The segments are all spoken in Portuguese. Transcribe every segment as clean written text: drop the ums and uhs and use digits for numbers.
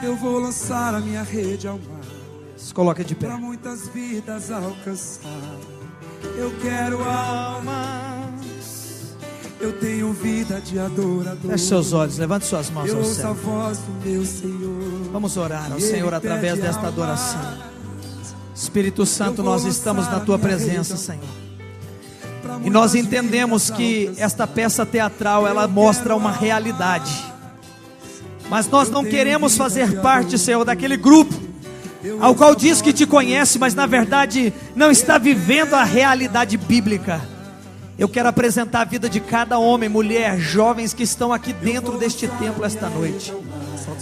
Eu vou lançar a minha rede ao mar. Se coloca de pé. Para muitas vidas alcançar. Eu quero almas. Eu tenho vida de adorador. Feche seus olhos, levante suas mãos Eu ao ouço a céu. voz do meu Senhor. Vamos orar ao E Senhor Ele através pede desta almas. adoração. Espírito Santo, Eu vou nós estamos lançar na Tua a minha presença, rede Senhor. Pra E nós muitas entendemos vidas que alcançar. esta peça teatral, ela mostra uma realidade. Mas nós não queremos fazer parte, Senhor, daquele grupo ao qual diz que te conhece, mas na verdade não está vivendo a realidade bíblica. Eu quero apresentar a vida de cada homem, mulher, jovens que estão aqui dentro deste templo esta noite.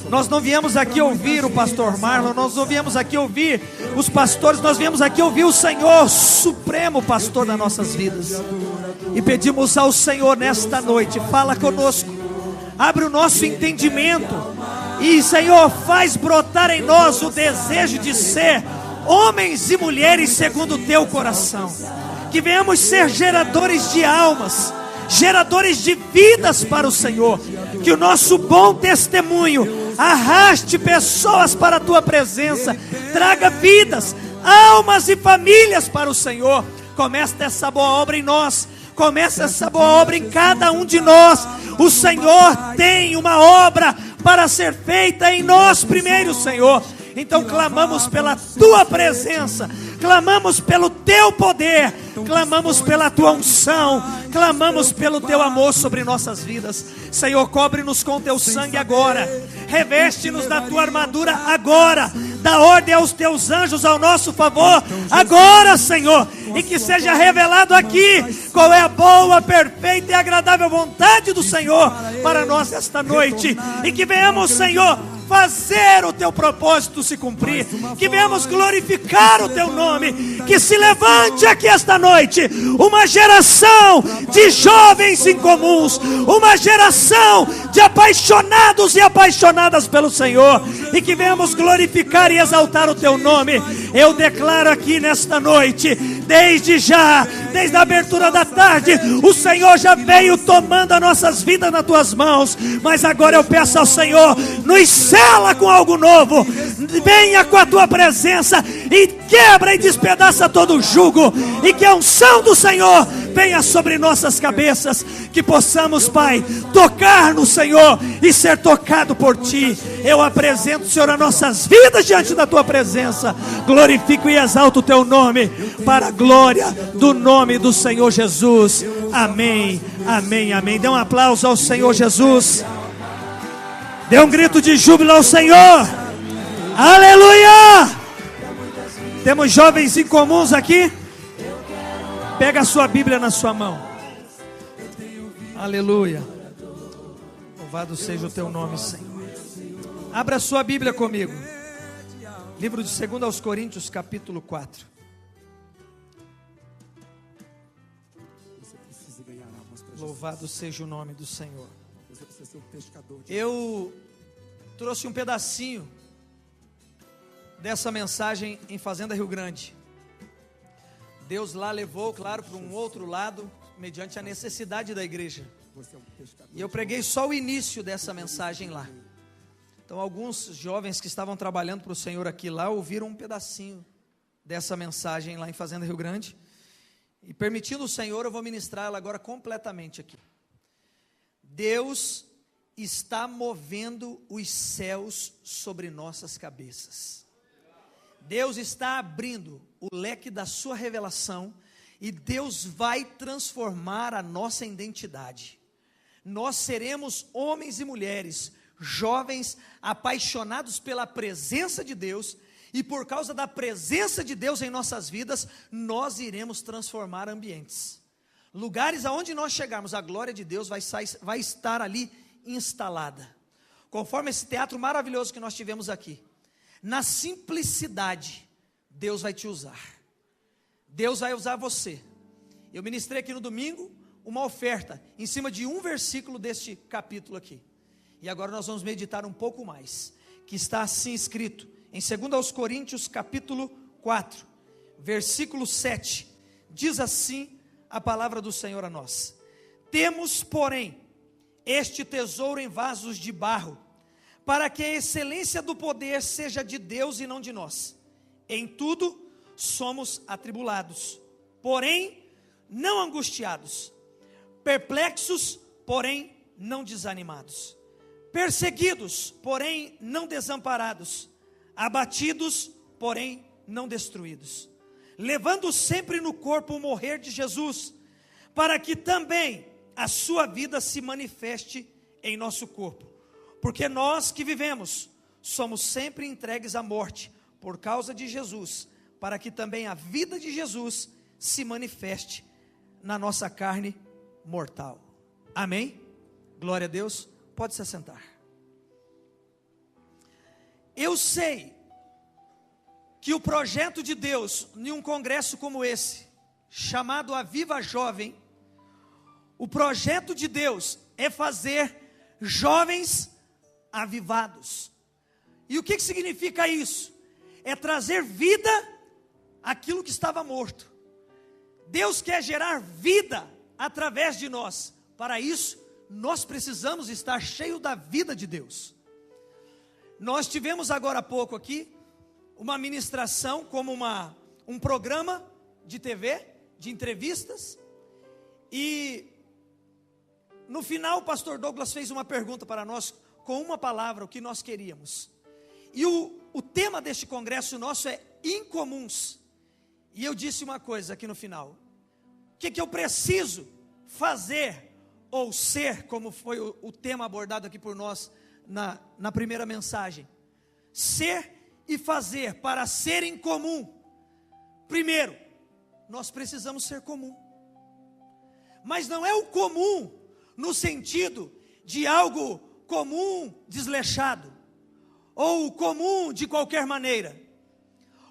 Nós não viemos aqui ouvir o pastor Marlon, nós não viemos aqui ouvir os pastores, nós viemos aqui ouvir o Senhor, supremo pastor das nossas vidas. E pedimos ao Senhor nesta noite, fala conosco, abre o nosso entendimento e, Senhor, faz brotar em nós o desejo de ser homens e mulheres segundo o Teu coração. Que venhamos ser geradores de almas, geradores de vidas para o Senhor. Que o nosso bom testemunho arraste pessoas para a Tua presença, traga vidas, almas e famílias para o Senhor. Começa essa boa obra em nós, começa essa boa obra em cada um de nós. O Senhor tem uma obra para ser feita em nós primeiro, Senhor. Então clamamos pela Tua presença, clamamos pelo Teu poder, clamamos pela Tua unção, clamamos pelo Teu amor sobre nossas vidas. Senhor, cobre-nos com Teu sangue agora, reveste-nos da Tua armadura agora, dá ordem aos Teus anjos ao nosso favor agora, Senhor, e que seja revelado aqui qual é a boa, perfeita e agradável vontade do Senhor para nós esta noite, e que venhamos, Senhor, fazer o Teu propósito se cumprir, que venhamos glorificar o Teu nome, que se levante aqui esta noite uma geração de jovens incomuns, uma geração de apaixonados e apaixonadas pelo Senhor, e que venhamos glorificar e exaltar o Teu nome. Eu declaro aqui nesta noite, desde já, desde a abertura da tarde, o Senhor já veio tomando as nossas vidas nas Tuas mãos, mas agora eu peço ao Senhor, nos sela com algo novo, venha com a Tua presença e quebra e despedaça todo o jugo, e que a unção do Senhor venha sobre nossas cabeças, que possamos, Pai, tocar no Senhor e ser tocado por Ti. Eu apresento, Senhor, as nossas vidas diante da Tua presença, glorifico e exalto o Teu nome, para a glória do nome do Senhor Jesus. Amém, amém, amém. Dê um aplauso ao Senhor Jesus. Dê um grito de júbilo ao Senhor. Aleluia! Temos jovens incomuns aqui. Pega a sua Bíblia na sua mão. Aleluia. Louvado seja o Teu nome, Senhor. Abra a sua Bíblia comigo. Livro de 2 aos Coríntios, capítulo 4. Louvado seja o nome do Senhor. Eu trouxe um pedacinho dessa mensagem em Fazenda Rio Grande. Deus lá levou, claro, para um outro lado, mediante a necessidade da igreja. E eu preguei só o início dessa mensagem lá. Então alguns jovens que estavam trabalhando para o Senhor aqui lá, ouviram um pedacinho dessa mensagem lá em Fazenda Rio Grande. E permitindo o Senhor, eu vou ministrar ela agora completamente aqui. Deus está movendo os céus sobre nossas cabeças. Deus está abrindo o leque da sua revelação, e Deus vai transformar a nossa identidade. Nós seremos homens e mulheres, jovens, apaixonados pela presença de Deus, e por causa da presença de Deus em nossas vidas, nós iremos transformar ambientes. Lugares aonde nós chegarmos, a glória de Deus vai estar ali instalada. Conforme esse teatro maravilhoso que nós tivemos aqui. Na simplicidade, Deus vai te usar. Deus vai usar você. Eu ministrei aqui no domingo uma oferta em cima de um versículo deste capítulo aqui. E agora nós vamos meditar um pouco mais, que está assim escrito em 2 aos Coríntios, capítulo 4, versículo 7. Diz assim a palavra do Senhor a nós: temos, porém, este tesouro em vasos de barro, para que a excelência do poder seja de Deus e não de nós. Em tudo somos atribulados, porém não angustiados, perplexos, porém não desanimados, perseguidos, porém não desamparados, abatidos, porém não destruídos, levando sempre no corpo o morrer de Jesus, para que também a sua vida se manifeste em nosso corpo. Porque nós que vivemos, somos sempre entregues à morte, por causa de Jesus, para que também a vida de Jesus se manifeste na nossa carne mortal. Amém? Glória a Deus. Pode se assentar. Eu sei que o projeto de Deus, em um congresso como esse, chamado Aviva Jovem, o projeto de Deus é fazer jovens avivados. E o que significa isso? É trazer vida àquilo que estava morto. Deus quer gerar vida através de nós. Para isso, nós precisamos estar cheios da vida de Deus. Nós tivemos agora há pouco aqui uma ministração como um programa de TV, de entrevistas, e no final o pastor Douglas fez uma pergunta para nós, com uma palavra, o que nós queríamos. E o tema deste congresso nosso é incomuns. E eu disse uma coisa aqui no final: o que eu preciso fazer ou ser, como foi o tema abordado aqui por nós na primeira mensagem. Ser e fazer para ser incomum. Primeiro, nós precisamos ser comum. Mas não é o comum no sentido de algo comum, desleixado, ou comum de qualquer maneira.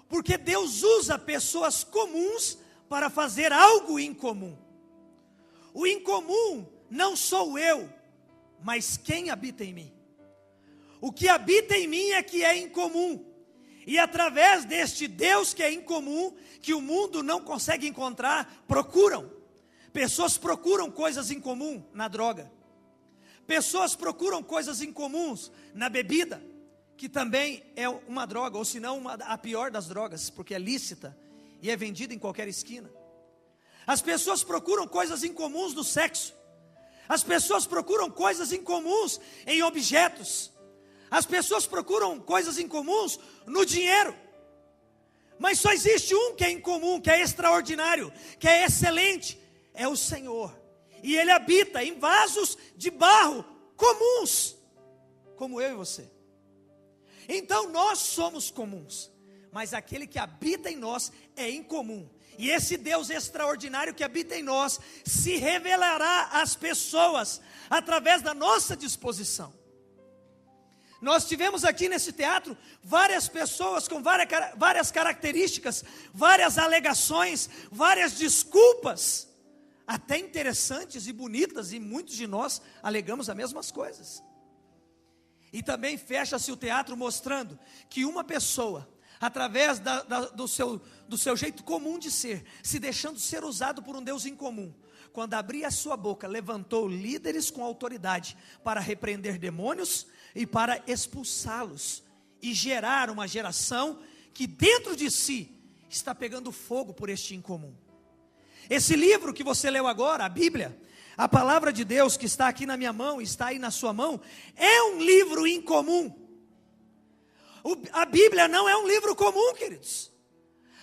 Porque Deus usa pessoas comuns para fazer algo incomum. O incomum não sou eu, mas quem habita em mim. O que habita em mim é que é incomum. E através deste Deus que é incomum, que o mundo não consegue encontrar, pessoas procuram coisas incomuns na droga. Pessoas procuram coisas incomuns na bebida, que também é uma droga, ou se não a pior das drogas, porque é lícita e é vendida em qualquer esquina. As pessoas procuram coisas incomuns no sexo. As pessoas procuram coisas incomuns em objetos. As pessoas procuram coisas incomuns no dinheiro. Mas só existe um que é incomum, que é extraordinário, que é excelente, é o Senhor. E Ele habita em vasos de barro comuns, como eu e você. Então nós somos comuns, mas aquele que habita em nós é incomum. E esse Deus extraordinário que habita em nós se revelará às pessoas através da nossa disposição. Nós tivemos aqui nesse teatro várias pessoas com várias características, várias alegações, várias desculpas, até interessantes e bonitas, e muitos de nós alegamos as mesmas coisas. E também fecha-se o teatro mostrando que uma pessoa, através do seu jeito comum de ser, se deixando ser usado por um Deus incomum, quando abria a sua boca, levantou líderes com autoridade para repreender demônios e para expulsá-los, e gerar uma geração que dentro de si está pegando fogo por este incomum. Esse livro que você leu agora, a Bíblia, a palavra de Deus que está aqui na minha mão, está aí na sua mão, é um livro incomum. A Bíblia não é um livro comum, queridos.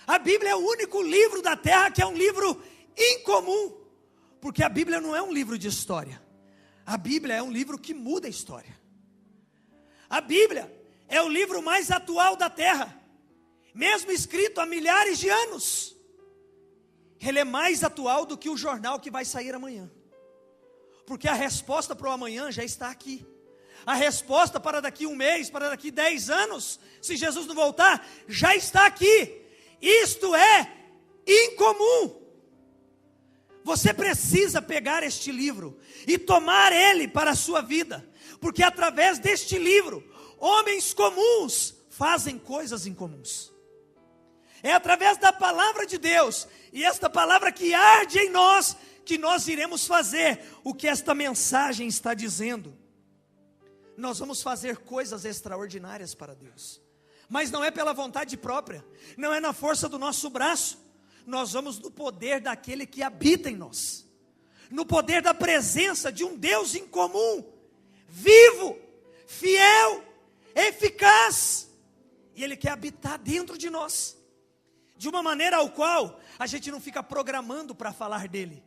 A Bíblia é o único livro da terra que é um livro incomum, porque a Bíblia não é um livro de história. A Bíblia é um livro que muda a história. A Bíblia é o livro mais atual da terra, mesmo escrito há milhares de anos. Ele é mais atual do que o jornal que vai sair amanhã, porque a resposta para o amanhã já está aqui. A resposta para daqui um mês, para daqui 10 anos, se Jesus não voltar, já está aqui. Isto é incomum. Você precisa pegar este livro e tomar ele para a sua vida, porque através deste livro, homens comuns fazem coisas incomuns. É através da palavra de Deus, e esta palavra que arde em nós, que nós iremos fazer o que esta mensagem está dizendo. nós vamos fazer coisas extraordinárias para Deus. Mas não é pela vontade própria, não é na força do nosso braço. Nós vamos no poder daquele que habita em nós, no poder da presença de um Deus incomum, vivo, fiel, eficaz. E Ele quer habitar dentro de nós, de uma maneira ao qual a gente não fica programando para falar dele.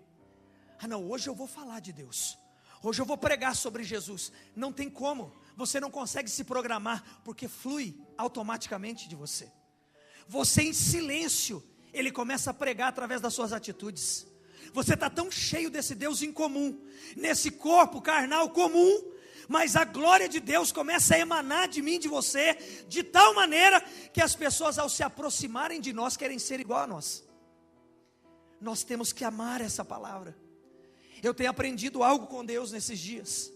Ah não, hoje eu vou falar de Deus, hoje eu vou pregar sobre Jesus. Não tem como, você não consegue se programar, porque flui automaticamente de você. Você em silêncio, Ele começa a pregar através das suas atitudes. Você está tão cheio desse Deus incomum, nesse corpo carnal comum, mas a glória de Deus começa a emanar de mim, de você, de tal maneira que as pessoas, ao se aproximarem de nós, querem ser igual a nós. Nós temos que amar essa palavra. Eu tenho aprendido algo com Deus nesses dias,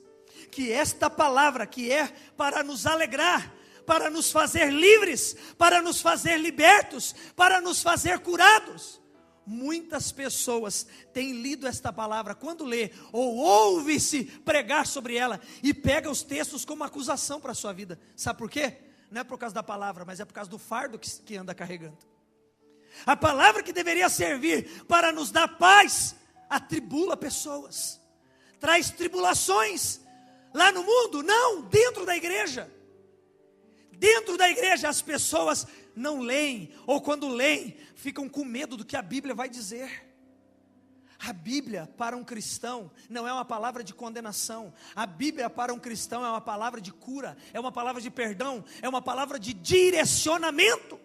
que esta palavra que é para nos alegrar, para nos fazer livres, para nos fazer libertos, para nos fazer curados. Muitas pessoas têm lido esta palavra, quando lê ou ouve-se pregar sobre ela, e pega os textos como acusação para a sua vida. Sabe por quê? Não é por causa da palavra, mas é por causa do fardo que anda carregando. A palavra que deveria servir para nos dar paz, atribula pessoas, traz tribulações lá no mundo, não, dentro da igreja. Dentro da igreja as pessoas não leem, ou quando leem, ficam com medo do que a Bíblia vai dizer. A Bíblia para um cristão não é uma palavra de condenação. A Bíblia para um cristão é uma palavra de cura, é uma palavra de perdão, é uma palavra de direcionamento.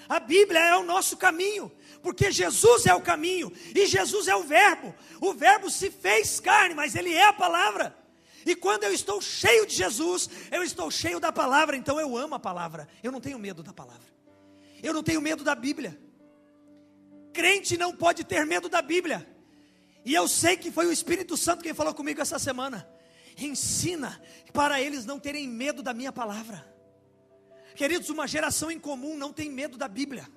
A Bíblia é o nosso caminho, porque Jesus é o caminho, e Jesus é o verbo se fez carne, mas Ele é a palavra. E quando eu estou cheio de Jesus, eu estou cheio da palavra, então eu amo a palavra. Eu não tenho medo da palavra, eu não tenho medo da Bíblia. Crente não pode ter medo da Bíblia. E eu sei que foi o Espírito Santo quem falou comigo essa semana. Ensina para eles não terem medo da minha palavra. Queridos, uma geração incomum não tem medo da Bíblia.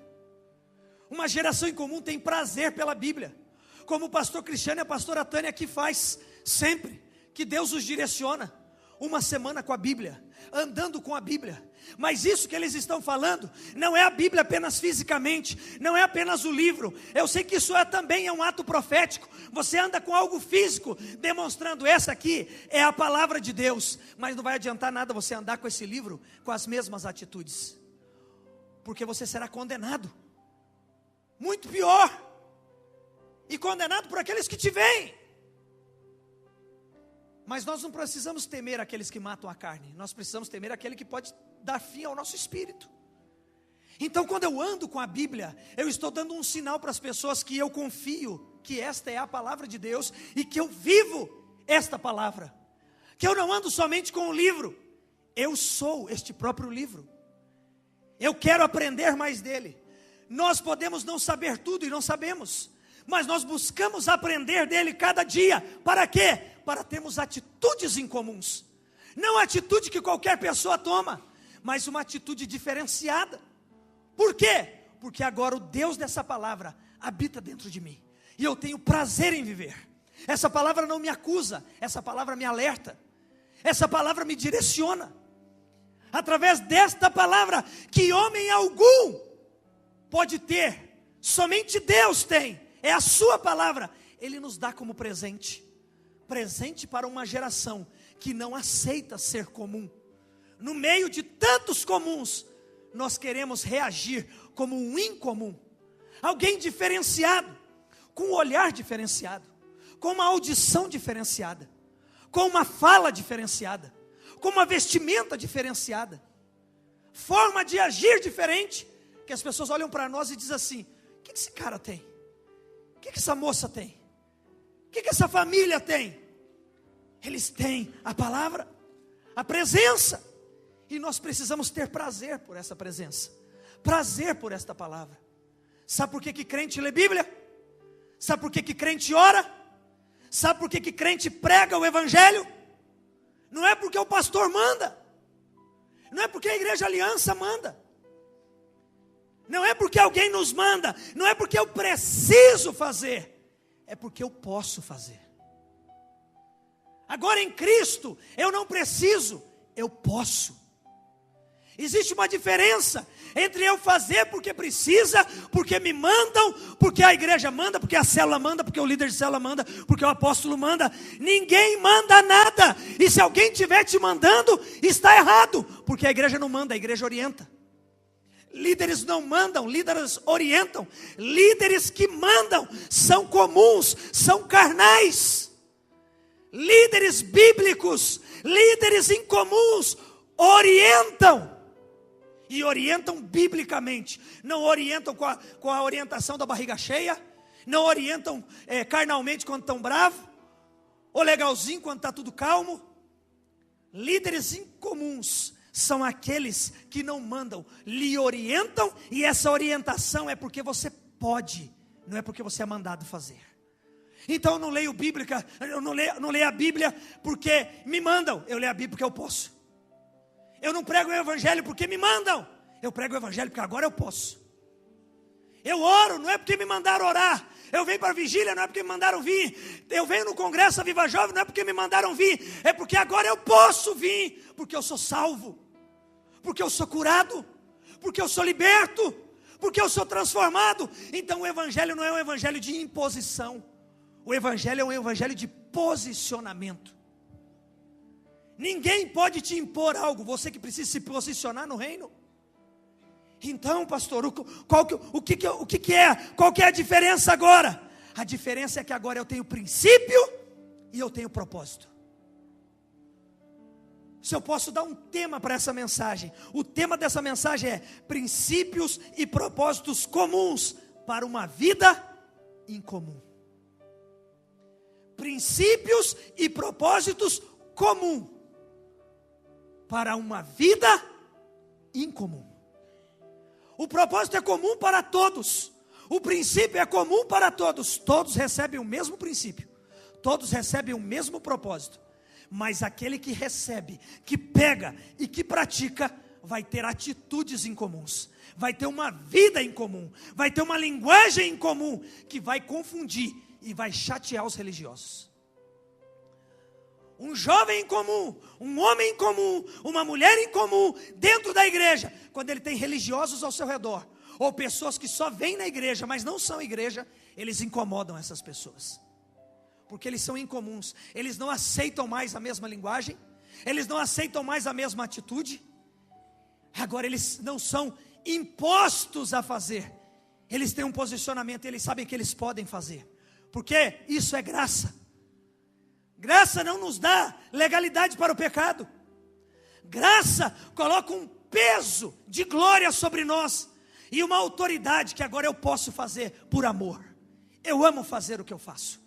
Uma geração incomum tem prazer pela Bíblia, como o pastor Cristiano e a pastora Tânia aqui faz sempre, que Deus os direciona, uma semana com a Bíblia, andando com a Bíblia. Mas isso que eles estão falando, não é a Bíblia apenas fisicamente, não é apenas o livro. Eu sei que isso também é um ato profético. Você anda com algo físico, demonstrando essa aqui é a palavra de Deus. Mas não vai adiantar nada você andar com esse livro com as mesmas atitudes, porque você será condenado, muito pior, e condenado por aqueles que te veem. Mas nós não precisamos temer aqueles que matam a carne, nós precisamos temer aquele que pode dar fim ao nosso espírito. Então, quando eu ando com a Bíblia, eu estou dando um sinal para as pessoas que eu confio que esta é a palavra de Deus e que eu vivo esta palavra, que eu não ando somente com o livro, eu sou este próprio livro. Eu quero aprender mais dele. Nós podemos não saber tudo e não sabemos, mas nós buscamos aprender dele cada dia. Para quê? Para termos atitudes incomuns. Não a atitude que qualquer pessoa toma, mas uma atitude diferenciada. Por quê? Porque agora o Deus dessa palavra habita dentro de mim, e eu tenho prazer em viver. Essa palavra não me acusa, essa palavra me alerta, essa palavra me direciona. Através desta palavra, que homem algum pode ter, somente Deus tem, é a sua palavra, Ele nos dá como presente. Presente para uma geração que não aceita ser comum. No meio de tantos comuns, nós queremos reagir como um incomum. Alguém diferenciado, com um olhar diferenciado, com uma audição diferenciada, com uma fala diferenciada, com uma vestimenta diferenciada, forma de agir diferente, que as pessoas olham para nós e dizem assim: o que esse cara tem? O que essa moça tem? O que essa família tem? Eles têm a palavra, a presença, e nós precisamos ter prazer por essa presença, prazer por esta palavra. Sabe por que crente lê Bíblia? Sabe por que crente ora? Sabe por que crente prega o Evangelho? Não é porque o pastor manda, não é porque a Igreja Aliança manda, não é porque alguém nos manda, não é porque eu preciso fazer, é porque eu posso fazer. Agora em Cristo, eu não preciso, eu posso. Existe uma diferença entre eu fazer porque precisa, porque me mandam, porque a igreja manda, porque a célula manda, porque o líder de célula manda, porque o apóstolo manda. Ninguém manda nada. E se alguém estiver te mandando, está errado, porque a igreja não manda, a igreja orienta. Líderes não mandam, líderes orientam. Líderes que mandam são comuns, são carnais. Líderes bíblicos, líderes incomuns, orientam. E orientam biblicamente. Não orientam com a orientação da barriga cheia. Não orientam carnalmente quando estão bravos. Ou legalzinho quando está tudo calmo. Líderes incomuns são aqueles que não mandam, lhe orientam. E essa orientação é porque você pode, não é porque você é mandado fazer. Então eu não leio Bíblia, eu não leio a Bíblia porque me mandam. Eu leio a Bíblia porque eu posso. Eu não prego o evangelho porque me mandam. Eu prego o evangelho porque agora eu posso. Eu oro, não é porque me mandaram orar. Eu venho para a vigília, não é porque me mandaram vir. Eu venho no congresso Viva Jovem, não é porque me mandaram vir. É porque agora eu posso vir. Porque eu sou salvo. Porque eu sou curado. Porque eu sou liberto. Porque eu sou transformado. Então o evangelho não é um evangelho de imposição. O evangelho é um evangelho de posicionamento. Ninguém pode te impor algo, você que precisa se posicionar no reino. Então, pastor, o que é? Qual que é a diferença agora? A diferença é que agora eu tenho princípio e eu tenho propósito. Se eu posso dar um tema para essa mensagem, o tema dessa mensagem é princípios e propósitos comuns para uma vida incomum. Princípios e propósitos comuns para uma vida incomum. O propósito é comum para todos. O princípio é comum para todos. Todos recebem o mesmo princípio. Todos recebem o mesmo propósito. Mas aquele que recebe, que pega e que pratica, vai ter atitudes incomuns. Vai ter uma vida incomum. Vai ter uma linguagem incomum que vai confundir e vai chatear os religiosos. Um jovem incomum, um homem incomum, uma mulher incomum dentro da igreja, quando ele tem religiosos ao seu redor, ou pessoas que só vêm na igreja, mas não são igreja, eles incomodam essas pessoas, porque eles são incomuns, eles não aceitam mais a mesma linguagem, eles não aceitam mais a mesma atitude, agora eles não são impostos a fazer, eles têm um posicionamento, eles sabem que eles podem fazer, porque isso é graça. Graça não nos dá legalidade para o pecado. Graça coloca um peso de glória sobre nós e uma autoridade que agora eu posso fazer por amor. Eu amo fazer o que eu faço.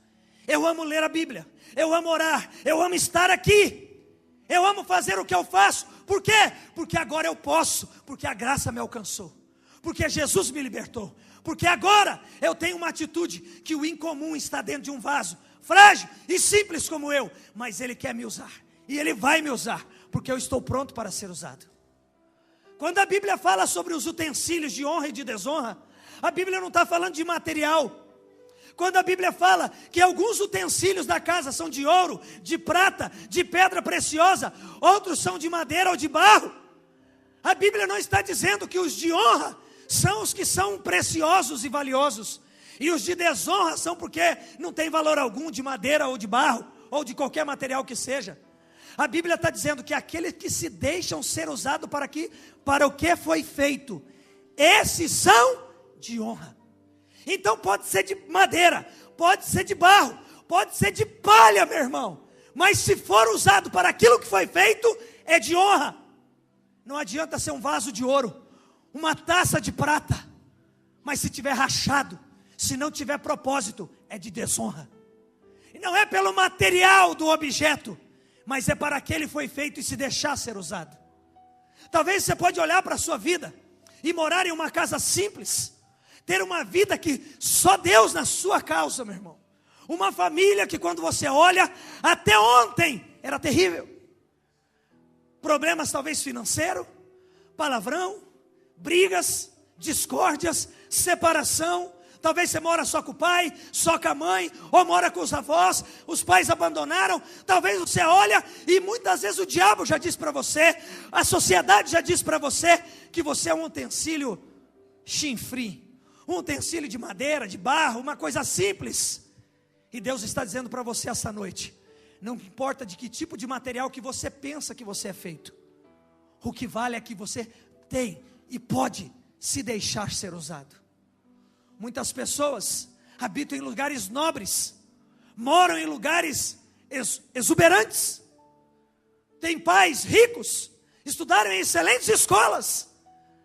Eu amo ler a Bíblia. Eu amo orar. Eu amo estar aqui. Eu amo fazer o que eu faço. Por quê? Porque agora eu posso. Porque a graça me alcançou. Porque Jesus me libertou. Porque agora eu tenho uma atitude que o incomum está dentro de um vaso. Frágil e simples como eu, mas Ele quer me usar, e Ele vai me usar, porque eu estou pronto para ser usado. Quando a Bíblia fala sobre os utensílios de honra e de desonra, a Bíblia não está falando de material. Quando a Bíblia fala que alguns utensílios da casa são de ouro, de prata, de pedra preciosa, outros são de madeira ou de barro, a Bíblia não está dizendo que os de honra são os que são preciosos e valiosos, e os de desonra são porque não tem valor algum, de madeira ou de barro, ou de qualquer material que seja. A Bíblia está dizendo que aqueles que se deixam ser usados para o que foi feito, esses são de honra. Então pode ser de madeira, pode ser de barro, pode ser de palha, meu irmão. Mas se for usado para aquilo que foi feito, é de honra. Não adianta ser um vaso de ouro, uma taça de prata, mas se tiver rachado, se não tiver propósito, é de desonra. E não é pelo material do objeto, mas é para aquele que foi feito e se deixar ser usado. Talvez você pode olhar para a sua vida e morar em uma casa simples, ter uma vida que só Deus na sua causa, meu irmão. Uma família que quando você olha, até ontem era terrível. Problemas talvez financeiros, palavrão, brigas, discórdias, separação, Talvez você mora só com o pai, só com a mãe, ou mora com os avós, os pais abandonaram. Talvez você olha e muitas vezes o diabo já diz para você, a sociedade já diz para você que você é um utensílio chinfrim, um utensílio de madeira, de barro, uma coisa simples. E Deus está dizendo para você essa noite, não importa de que tipo de material que você pensa que você é feito, o que vale é que você tem e pode se deixar ser usado. Muitas pessoas habitam em lugares nobres, moram em lugares exuberantes, têm pais ricos, estudaram em excelentes escolas,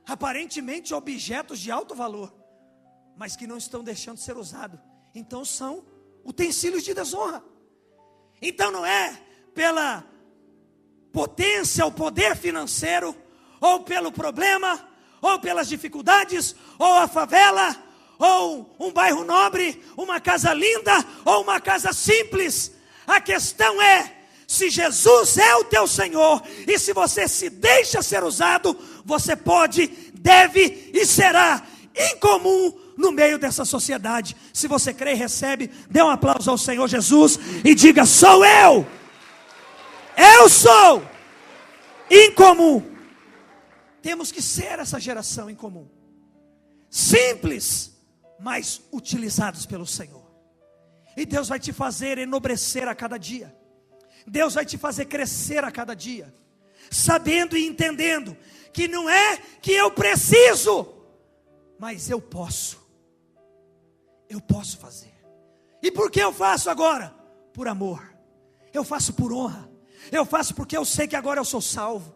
aparentemente objetos de alto valor, mas que não estão deixando de ser usados. Então são utensílios de desonra. Então não é pela potência, o poder financeiro, ou pelo problema, ou pelas dificuldades, ou a favela, ou um bairro nobre, uma casa linda, ou uma casa simples. A questão é, se Jesus é o teu Senhor, e se você se deixa ser usado, você pode, deve e será incomum no meio dessa sociedade. Se você crê e recebe, dê um aplauso ao Senhor Jesus e diga: sou eu sou incomum. Temos que ser essa geração incomum, simples, mas utilizados pelo Senhor. E Deus vai te fazer enobrecer a cada dia, Deus vai te fazer crescer a cada dia, sabendo e entendendo que não é que eu preciso, mas eu posso fazer. E por que eu faço agora? Por amor. Eu faço por honra. Eu faço porque eu sei que agora eu sou salvo.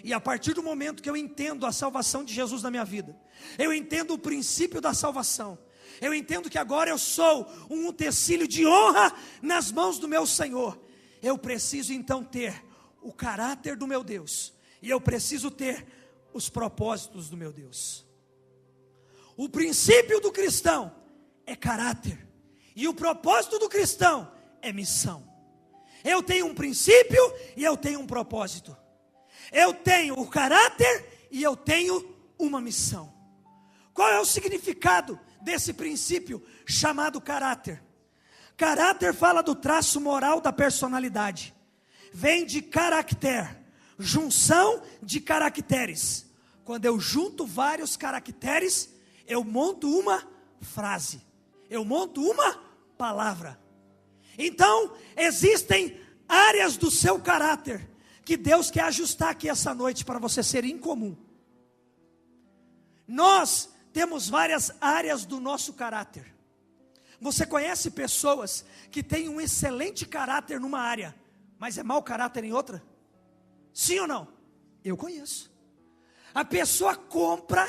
E a partir do momento que eu entendo a salvação de Jesus na minha vida, eu entendo o princípio da salvação, eu entendo que agora eu sou um utensílio de honra nas mãos do meu Senhor, eu preciso então ter o caráter do meu Deus, e eu preciso ter os propósitos do meu Deus. O princípio do cristão é caráter, e o propósito do cristão é missão. Eu tenho um princípio e eu tenho um propósito. Eu tenho o caráter e eu tenho uma missão. Qual é o significado desse princípio chamado caráter? Caráter fala do traço moral da personalidade. Vem de caractere, junção de caracteres. Quando eu junto vários caracteres, eu monto uma frase, eu monto uma palavra. Então, existem áreas do seu caráter que Deus quer ajustar aqui essa noite para você ser incomum. Nós temos várias áreas do nosso caráter. Você conhece pessoas que têm um excelente caráter numa área, mas é mau caráter em outra? Sim ou não? Eu conheço. A pessoa compra,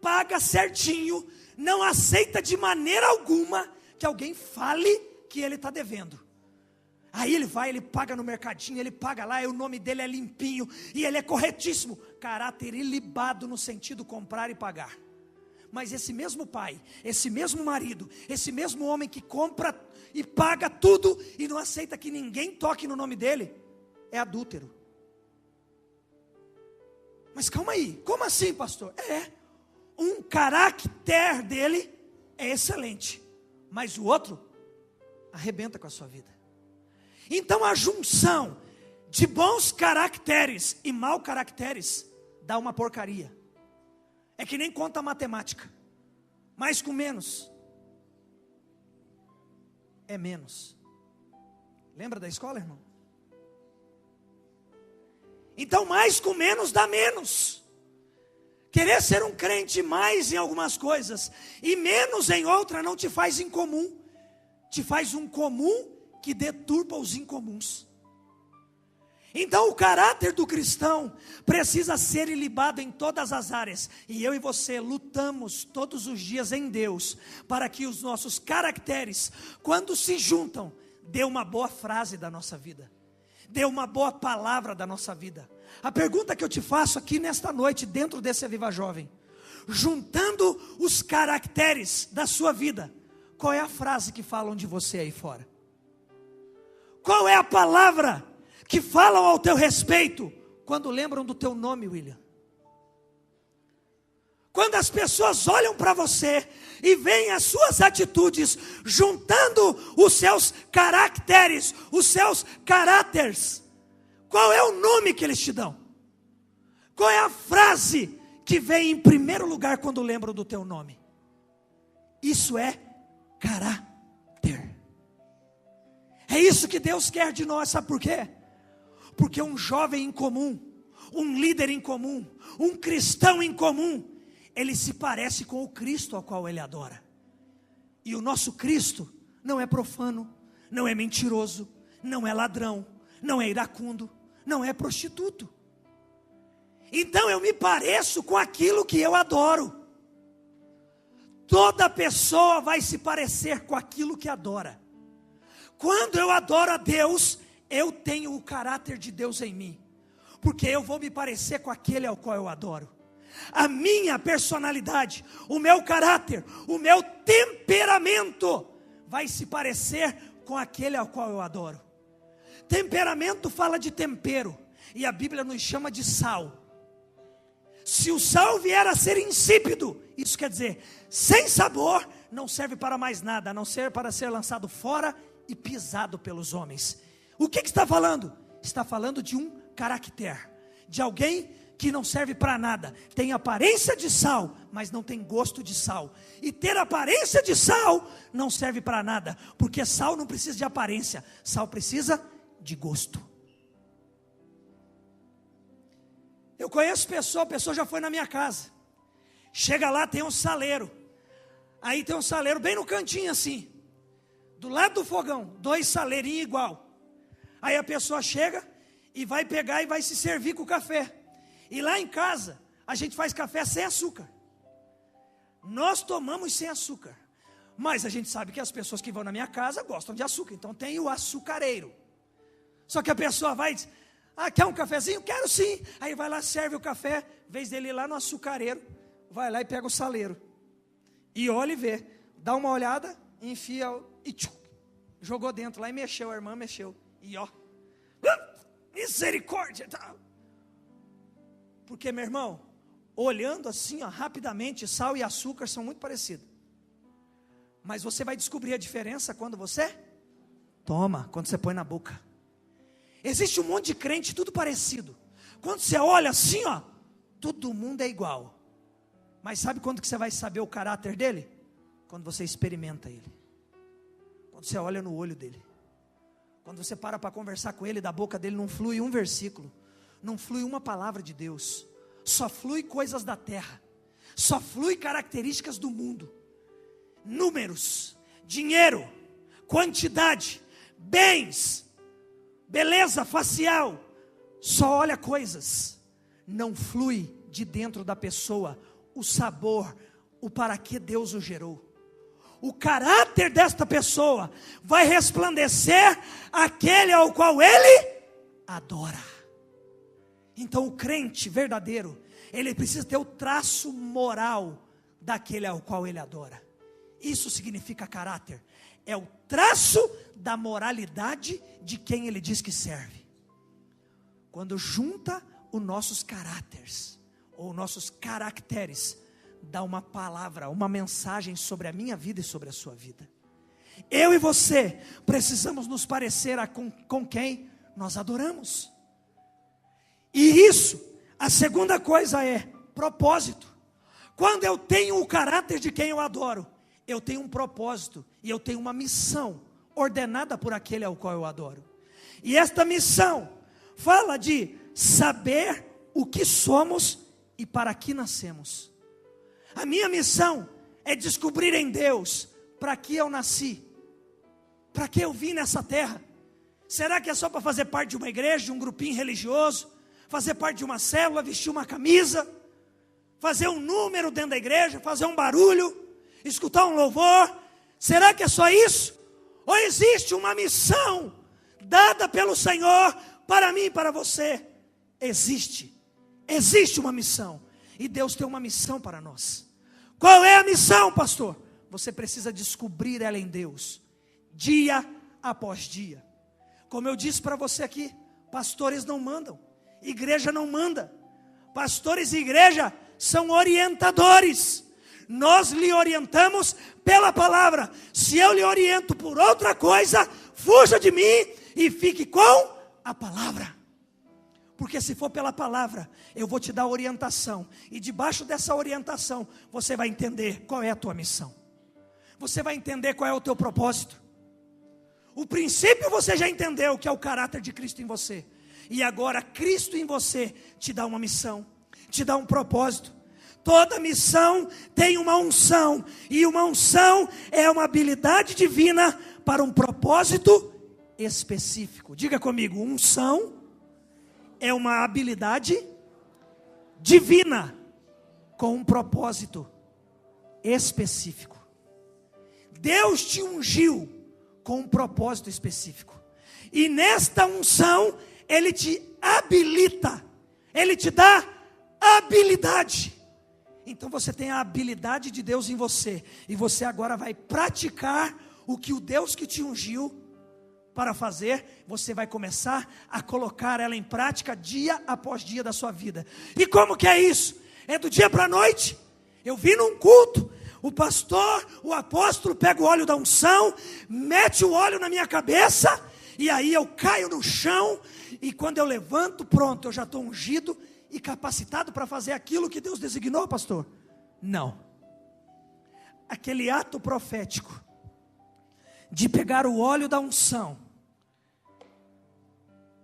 paga certinho, não aceita de maneira alguma que alguém fale que ele está devendo. Aí ele vai, ele paga no mercadinho, ele paga lá, e o nome dele é limpinho, e ele é corretíssimo. Caráter ilibado no sentido comprar e pagar. Mas esse mesmo pai, esse mesmo marido, esse mesmo homem que compra e paga tudo, e não aceita que ninguém toque no nome dele, é adúltero. Mas calma aí, como assim, pastor? Um caráter dele é excelente, mas o outro arrebenta com a sua vida. Então a junção de bons caracteres e mau caracteres dá uma porcaria. É que nem conta matemática, mais com menos é menos. Lembra da escola, irmão? Então mais com menos dá menos. Querer ser um crente mais em algumas coisas e menos em outra não te faz incomum, te faz um comum que deturpa os incomuns. Então o caráter do cristão precisa ser ilibado em todas as áreas, e eu e você lutamos todos os dias em Deus, para que os nossos caracteres, quando se juntam, dê uma boa frase da nossa vida, dê uma boa palavra da nossa vida. A pergunta que eu te faço aqui nesta noite, dentro desse Aviva Jovem, juntando os caracteres da sua vida, qual é a frase que falam de você aí fora? Qual é a palavra que falam ao teu respeito quando lembram do teu nome, William? Quando as pessoas olham para você e veem as suas atitudes, juntando os seus caracteres, os seus caráteres, qual é o nome que eles te dão? Qual é a frase que vem em primeiro lugar quando lembram do teu nome? Isso é caráter. É isso que Deus quer de nós, sabe por quê? Porque um jovem em comum, um líder em comum, um cristão em comum, ele se parece com o Cristo ao qual ele adora. E o nosso Cristo não é profano, não é mentiroso, não é ladrão, não é iracundo, não é prostituto. Então eu me pareço com aquilo que eu adoro. Toda pessoa vai se parecer com aquilo que adora. Quando eu adoro a Deus, eu tenho o caráter de Deus em mim, porque eu vou me parecer com aquele ao qual eu adoro. A minha personalidade, o meu caráter, o meu temperamento vai se parecer com aquele ao qual eu adoro. Temperamento fala de tempero, e a Bíblia nos chama de sal. Se o sal vier a ser insípido, isso quer dizer, sem sabor, não serve para mais nada, a não ser para ser lançado fora e pisado pelos homens. O que está falando? Está falando de um caráter, de alguém que não serve para nada, tem aparência de sal, mas não tem gosto de sal. E ter aparência de sal não serve para nada, porque sal não precisa de aparência, sal precisa de gosto. Eu conheço pessoa, a pessoa já foi na minha casa, chega lá, tem um saleiro, aí tem um saleiro bem no cantinho assim, do lado do fogão, 2 saleirinhos igual. Aí a pessoa chega e vai pegar e vai se servir com o café. E lá em casa, a gente faz café sem açúcar. Nós tomamos sem açúcar. Mas a gente sabe que as pessoas que vão na minha casa gostam de açúcar. Então tem o açucareiro. Só que a pessoa vai e diz, quer um cafezinho? Quero sim. Aí vai lá, serve o café. Em vez dele ir lá no açucareiro, vai lá e pega o saleiro. E olha e vê. Dá uma olhada, enfia e jogou dentro lá e mexeu. A irmã mexeu. E ó, misericórdia. Porque, meu irmão, olhando assim, rapidamente, sal e açúcar são muito parecidos. Mas você vai descobrir a diferença quando você toma, quando você põe na boca. Existe um monte de crente, tudo parecido. Quando você olha assim, todo mundo é igual. Mas sabe quando que você vai saber o caráter dele? Quando você experimenta ele. Quando você olha no olho dele. Quando você para conversar com ele, da boca dele não flui um versículo. Não flui uma palavra de Deus, só flui coisas da terra, só flui características do mundo, números, dinheiro, quantidade, bens, beleza facial, só olha coisas, não flui de dentro da pessoa o sabor, o para que Deus o gerou. O caráter desta pessoa vai resplandecer aquele ao qual ele adora. Então o crente verdadeiro, ele precisa ter o traço moral daquele ao qual ele adora. Isso significa caráter. É o traço da moralidade de quem ele diz que serve. Quando junta os nossos caráteres, ou nossos caracteres, dá uma palavra, uma mensagem sobre a minha vida e sobre a sua vida. Eu e você precisamos nos parecer com quem nós adoramos. E isso, a segunda coisa é propósito. Quando eu tenho o caráter de quem eu adoro, eu tenho um propósito e eu tenho uma missão ordenada por aquele ao qual eu adoro. E esta missão fala de saber o que somos e para que nascemos. A minha missão é descobrir em Deus para que eu nasci, para que eu vim nessa terra. Será que é só para fazer parte de uma igreja, de um grupinho religioso? Fazer parte de uma célula, vestir uma camisa, fazer um número dentro da igreja, fazer um barulho, escutar um louvor? Será que é só isso? Ou existe uma missão dada pelo Senhor para mim e para você? Existe uma missão, e Deus tem uma missão para nós. Qual é a missão, pastor? Você precisa descobrir ela em Deus, dia após dia. Como eu disse para você aqui, pastores não mandam, igreja não manda. Pastores e igreja são orientadores. Nós lhe orientamos pela palavra. Se eu lhe oriento por outra coisa, fuja de mim e fique com a palavra. Porque se for pela palavra, eu vou te dar orientação. E debaixo dessa orientação, você vai entender qual é a tua missão. Você vai entender qual é o teu propósito. O princípio você já entendeu, que é o caráter de Cristo em você. E agora Cristo em você te dá uma missão, te dá um propósito. Toda missão tem uma unção. E uma unção é uma habilidade divina para um propósito específico. Diga comigo, unção é uma habilidade divina com um propósito específico. Deus te ungiu com um propósito específico. E nesta unção, Ele te habilita. Ele te dá habilidade. Então você tem a habilidade de Deus em você. E você agora vai praticar o que o Deus que te ungiu para fazer. Você vai começar a colocar ela em prática dia após dia da sua vida. E como que é isso? É do dia para a noite. Eu vi num culto, o pastor, o apóstolo pega o óleo da unção, mete o óleo na minha cabeça, e aí eu caio no chão, e quando eu levanto, pronto, eu já estou ungido e capacitado para fazer aquilo que Deus designou, pastor. Não. Aquele ato profético de pegar o óleo da unção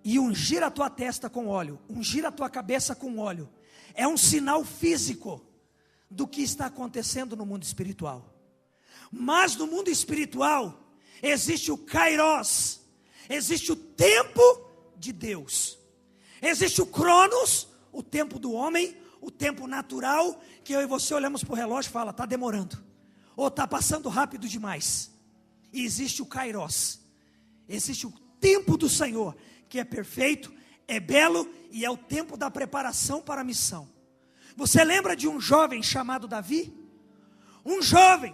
e ungir a tua testa com óleo, ungir a tua cabeça com óleo, é um sinal físico do que está acontecendo no mundo espiritual. Mas no mundo espiritual existe o Kairos, existe o tempo de Deus, existe o Cronos, o tempo do homem, o tempo natural, que eu e você olhamos para o relógio e fala, está demorando, ou está passando rápido demais. E existe o Kairos, existe o tempo do Senhor, que é perfeito, é belo e é o tempo da preparação para a missão. Você lembra de um jovem chamado Davi? Um jovem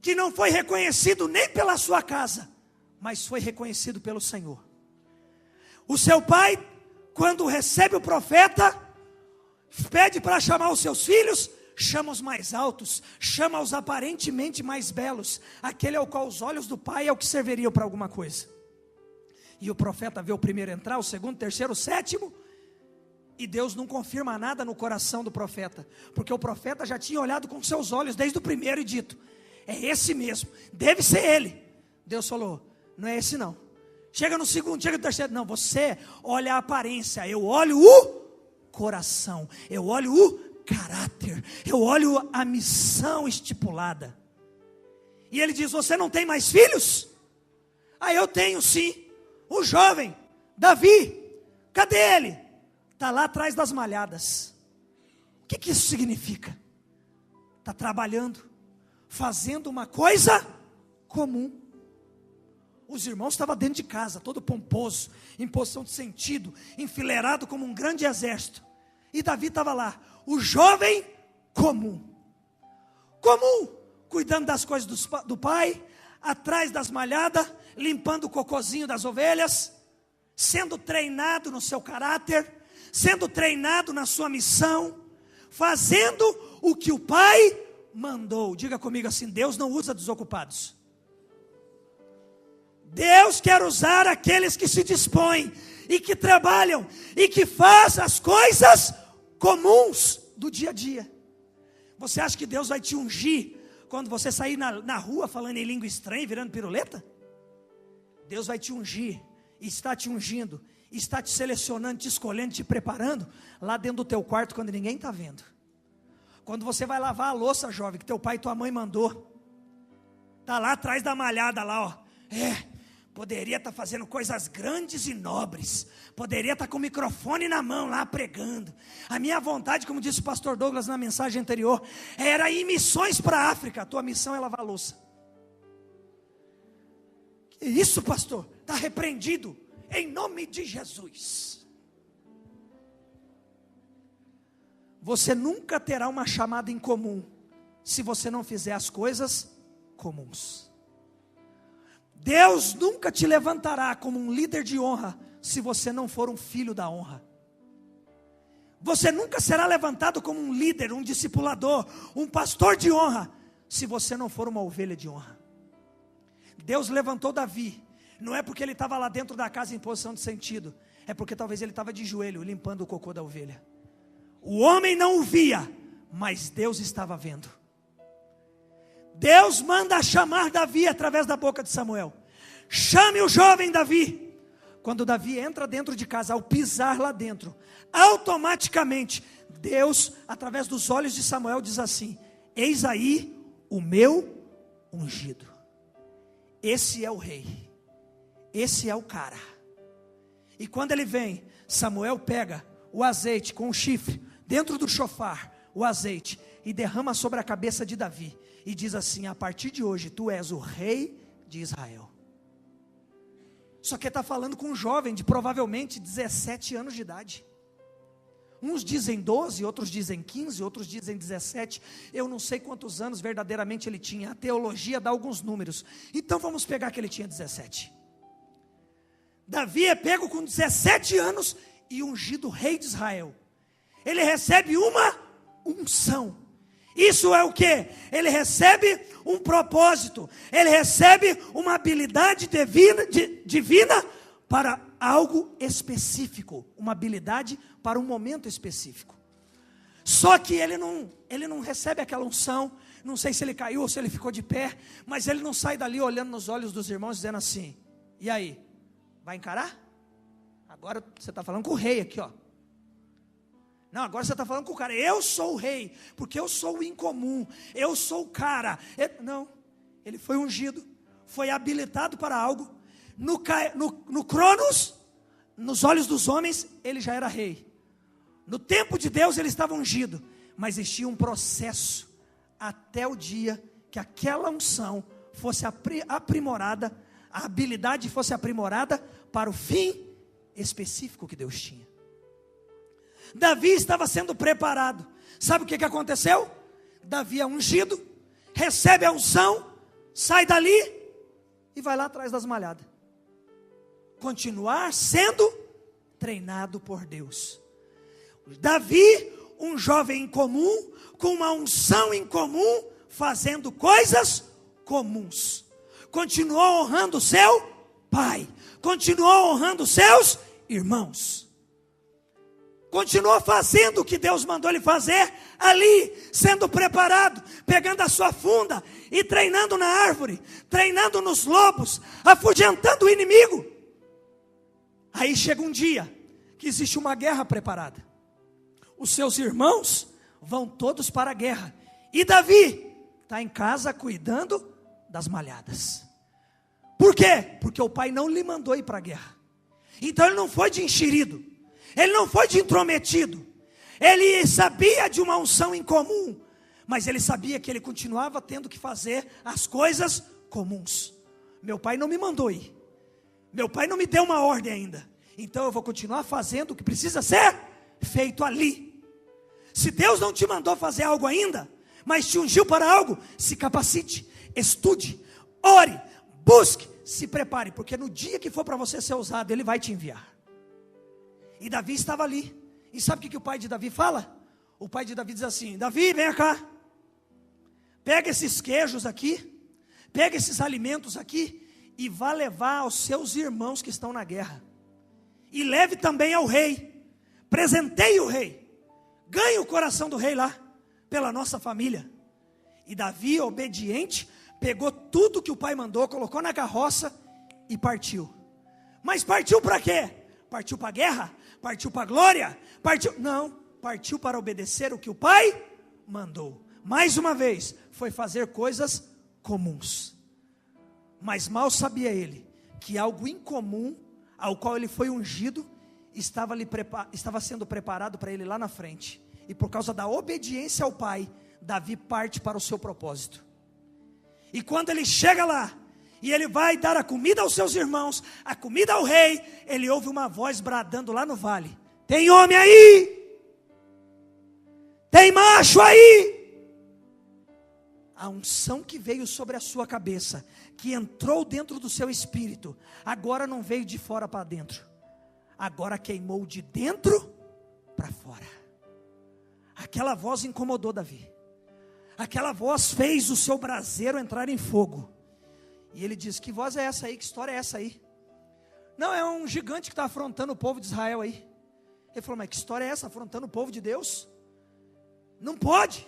que não foi reconhecido nem pela sua casa, mas foi reconhecido pelo Senhor. O seu pai, quando recebe o profeta, pede para chamar os seus filhos, chama os mais altos, chama os aparentemente mais belos, aquele ao qual os olhos do pai é o que serviriam para alguma coisa. E o profeta vê o primeiro entrar, o segundo, o terceiro, o sétimo, e Deus não confirma nada no coração do profeta, porque o profeta já tinha olhado com seus olhos desde o primeiro e dito, é esse mesmo, deve ser ele. Deus falou, não é esse não. Chega no segundo, chega no terceiro, não, você olha a aparência, eu olho o coração, eu olho o caráter, eu olho a missão estipulada. E ele diz, você não tem mais filhos? Ah, eu tenho sim, o jovem, Davi, cadê ele? Está lá atrás das malhadas. O que isso significa? Está trabalhando, fazendo uma coisa comum. Os irmãos estavam dentro de casa, todo pomposo, em posição de sentido, enfileirado como um grande exército. E Davi estava lá, o jovem comum, cuidando das coisas do pai, atrás das malhadas, limpando o cocôzinho das ovelhas, sendo treinado no seu caráter, sendo treinado na sua missão, fazendo o que o pai mandou. Diga comigo assim, Deus não usa desocupados. Deus quer usar aqueles que se dispõem e que trabalham e que fazem as coisas comuns do dia a dia. Você acha que Deus vai te ungir quando você sair na rua falando em língua estranha, virando piruleta? Deus vai te ungir, e está te ungindo, está te selecionando, te escolhendo, te preparando lá dentro do teu quarto quando ninguém está vendo. Quando você vai lavar a louça, jovem, que teu pai e tua mãe mandou, está lá atrás da malhada lá, ó. Poderia estar fazendo coisas grandes e nobres, poderia estar com o microfone na mão lá pregando. A minha vontade, como disse o pastor Douglas na mensagem anterior, era ir missões para a África. A tua missão é lavar a louça. Que isso, pastor? Está repreendido em nome de Jesus. Você nunca terá uma chamada em comum se você não fizer as coisas comuns. Deus nunca te levantará como um líder de honra se você não for um filho da honra. Você nunca será levantado como um líder, um discipulador, um pastor de honra, se você não for uma ovelha de honra. Deus levantou Davi, não é porque ele estava lá dentro da casa em posição de sentido, é porque talvez ele estava de joelho, limpando o cocô da ovelha. O homem não o via, mas Deus estava vendo. Deus manda chamar Davi através da boca de Samuel. Chame o jovem Davi. Quando Davi entra dentro de casa, ao pisar lá dentro, automaticamente, Deus, através dos olhos de Samuel, diz assim: eis aí o meu ungido. Esse é o rei. Esse é o cara. E quando ele vem, Samuel pega o azeite com o chifre, dentro do chofar, o azeite, e derrama sobre a cabeça de Davi. E diz assim: a partir de hoje, tu és o rei de Israel. Só que está falando com um jovem de provavelmente 17 anos de idade. Uns dizem 12, outros dizem 15, outros dizem 17. Eu não sei quantos anos verdadeiramente ele tinha. A teologia dá alguns números. Então vamos pegar que ele tinha 17. Davi é pego com 17 anos e ungido rei de Israel. Ele recebe uma unção. Isso é o que? Ele recebe um propósito. Ele recebe uma habilidade divina para algo específico. Uma habilidade para um momento específico. Só que ele não recebe aquela unção. Não sei se ele caiu ou se ele ficou de pé. Mas ele não sai dali olhando nos olhos dos irmãos dizendo assim: e aí? Vai encarar? Agora você está falando com o rei aqui, ó. Não, agora você está falando com o cara. Eu sou o rei, porque eu sou o incomum. Eu sou o cara. Não, ele foi ungido, foi habilitado para algo. No Cronos, nos olhos dos homens, ele já era rei. No tempo de Deus, ele estava ungido. Mas existia um processo até o dia que aquela unção fosse aprimorada, a habilidade fosse aprimorada para o fim específico que Deus tinha. Davi estava sendo preparado. Sabe o que aconteceu? Davi é ungido, recebe a unção, sai dali e vai lá atrás das malhadas. Continuar sendo treinado por Deus. Davi, um jovem incomum, com uma unção incomum, fazendo coisas comuns. Continuou honrando seu pai, continuou honrando seus irmãos. Continuou fazendo o que Deus mandou ele fazer ali, sendo preparado, pegando a sua funda e treinando na árvore, treinando nos lobos, afugentando o inimigo. Aí chega um dia que existe uma guerra preparada. Os seus irmãos vão todos para a guerra e Davi está em casa cuidando das malhadas. Por quê? Porque o pai não lhe mandou ir para a guerra. Então ele não foi de enxerido. Ele não foi de intrometido. Ele sabia de uma unção incomum, mas ele sabia que ele continuava tendo que fazer as coisas comuns. Meu pai não me mandou ir. Meu pai não me deu uma ordem ainda. Então eu vou continuar fazendo o que precisa ser feito ali. Se Deus não te mandou fazer algo ainda, mas te ungiu para algo, se capacite, estude, ore, busque, se prepare, porque no dia que for para você ser usado, Ele vai te enviar. E Davi estava ali. E sabe o que o pai de Davi fala? O pai de Davi diz assim: Davi, vem cá. Pega esses queijos aqui. Pega esses alimentos aqui. E vá levar aos seus irmãos que estão na guerra. E leve também ao rei. Presenteie o rei. Ganhe o coração do rei lá. Pela nossa família. E Davi, obediente, pegou tudo que o pai mandou, colocou na carroça e partiu. Mas partiu para quê? Partiu para a guerra? Partiu para a glória? Não, partiu para obedecer o que o pai mandou. Mais uma vez, foi fazer coisas comuns. Mas mal sabia ele que algo incomum, ao qual ele foi ungido, estava sendo preparado para ele lá na frente. E por causa da obediência ao pai, Davi parte para o seu propósito. E quando ele chega lá, e ele vai dar a comida aos seus irmãos, a comida ao rei, ele ouve uma voz bradando lá no vale: tem homem aí? Tem macho aí? A unção que veio sobre a sua cabeça, que entrou dentro do seu espírito, agora não veio de fora para dentro, agora queimou de dentro para fora. Aquela voz incomodou Davi. Aquela voz fez o seu braseiro entrar em fogo. E ele diz: que voz é essa aí? Que história é essa aí? Não, é um gigante que está afrontando o povo de Israel aí. Ele falou: mas que história é essa, afrontando o povo de Deus? Não pode.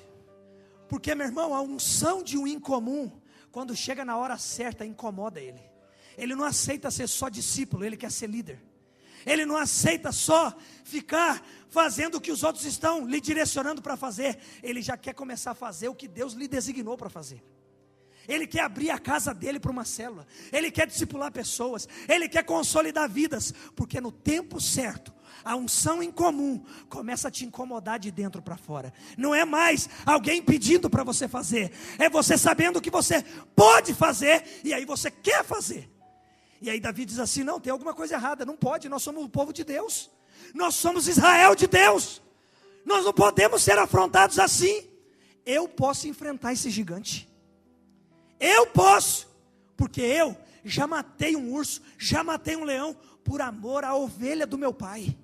Porque, meu irmão, a unção de um incomum, quando chega na hora certa, incomoda ele. Ele não aceita ser só discípulo, ele quer ser líder. Ele não aceita só ficar fazendo o que os outros estão lhe direcionando para fazer. Ele já quer começar a fazer o que Deus lhe designou para fazer. Ele quer abrir a casa dele para uma célula. Ele quer discipular pessoas. Ele quer consolidar vidas. Porque no tempo certo, a unção em comum começa a te incomodar de dentro para fora. Não é mais alguém pedindo para você fazer. É você sabendo que você pode fazer e aí você quer fazer. E aí Davi diz assim: não, tem alguma coisa errada, não pode, nós somos o povo de Deus. Nós somos Israel de Deus. Nós não podemos ser afrontados assim. Eu posso enfrentar esse gigante. Eu posso, porque eu já matei um urso, já matei um leão, por amor à ovelha do meu pai.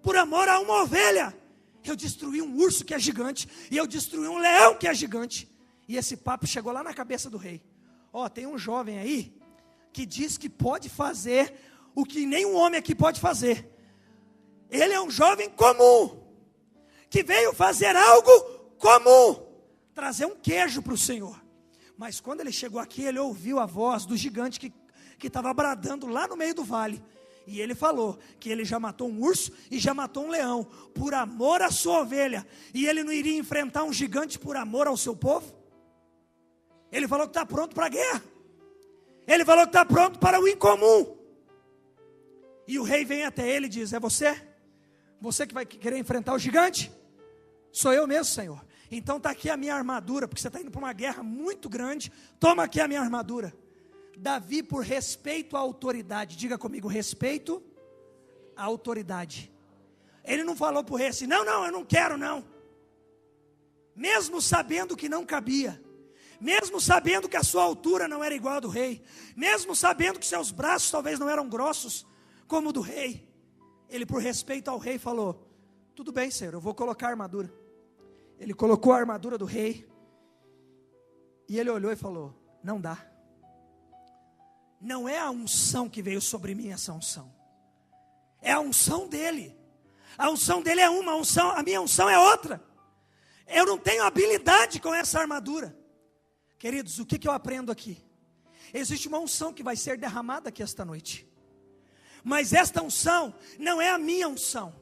Por amor a uma ovelha, eu destruí um urso que é gigante, e eu destruí um leão que é gigante. E esse papo chegou lá na cabeça do rei. Ó, tem um jovem aí, que diz que pode fazer o que nenhum homem aqui pode fazer. Ele é um jovem comum, que veio fazer algo comum, trazer um queijo para o Senhor. Mas quando ele chegou aqui, ele ouviu a voz do gigante que estava bradando lá no meio do vale. E ele falou que ele já matou um urso e já matou um leão, por amor à sua ovelha. E ele não iria enfrentar um gigante por amor ao seu povo? Ele falou que está pronto para a guerra. Ele falou que está pronto para o incomum. E o rei vem até ele e diz: é você? Você que vai querer enfrentar o gigante? Sou eu mesmo, Senhor. Então está aqui a minha armadura, porque você está indo para uma guerra muito grande. Toma aqui a minha armadura. Davi, por respeito à autoridade, diga comigo: respeito à autoridade. Ele não falou para o rei assim: não, eu não quero não. Mesmo sabendo que não cabia. Mesmo sabendo que a sua altura não era igual a do rei, mesmo sabendo que seus braços talvez não eram grossos como o do rei, ele, por respeito ao rei, falou: tudo bem, Senhor, eu vou colocar a armadura. Ele colocou a armadura do rei, e ele olhou e falou: não dá. Não é a unção que veio sobre mim essa unção, é a unção dele. A unção dele é uma, a minha unção é outra. Eu não tenho habilidade com essa armadura. Queridos, o que eu aprendo aqui? Existe uma unção que vai ser derramada aqui esta noite. Mas esta unção não é a minha unção.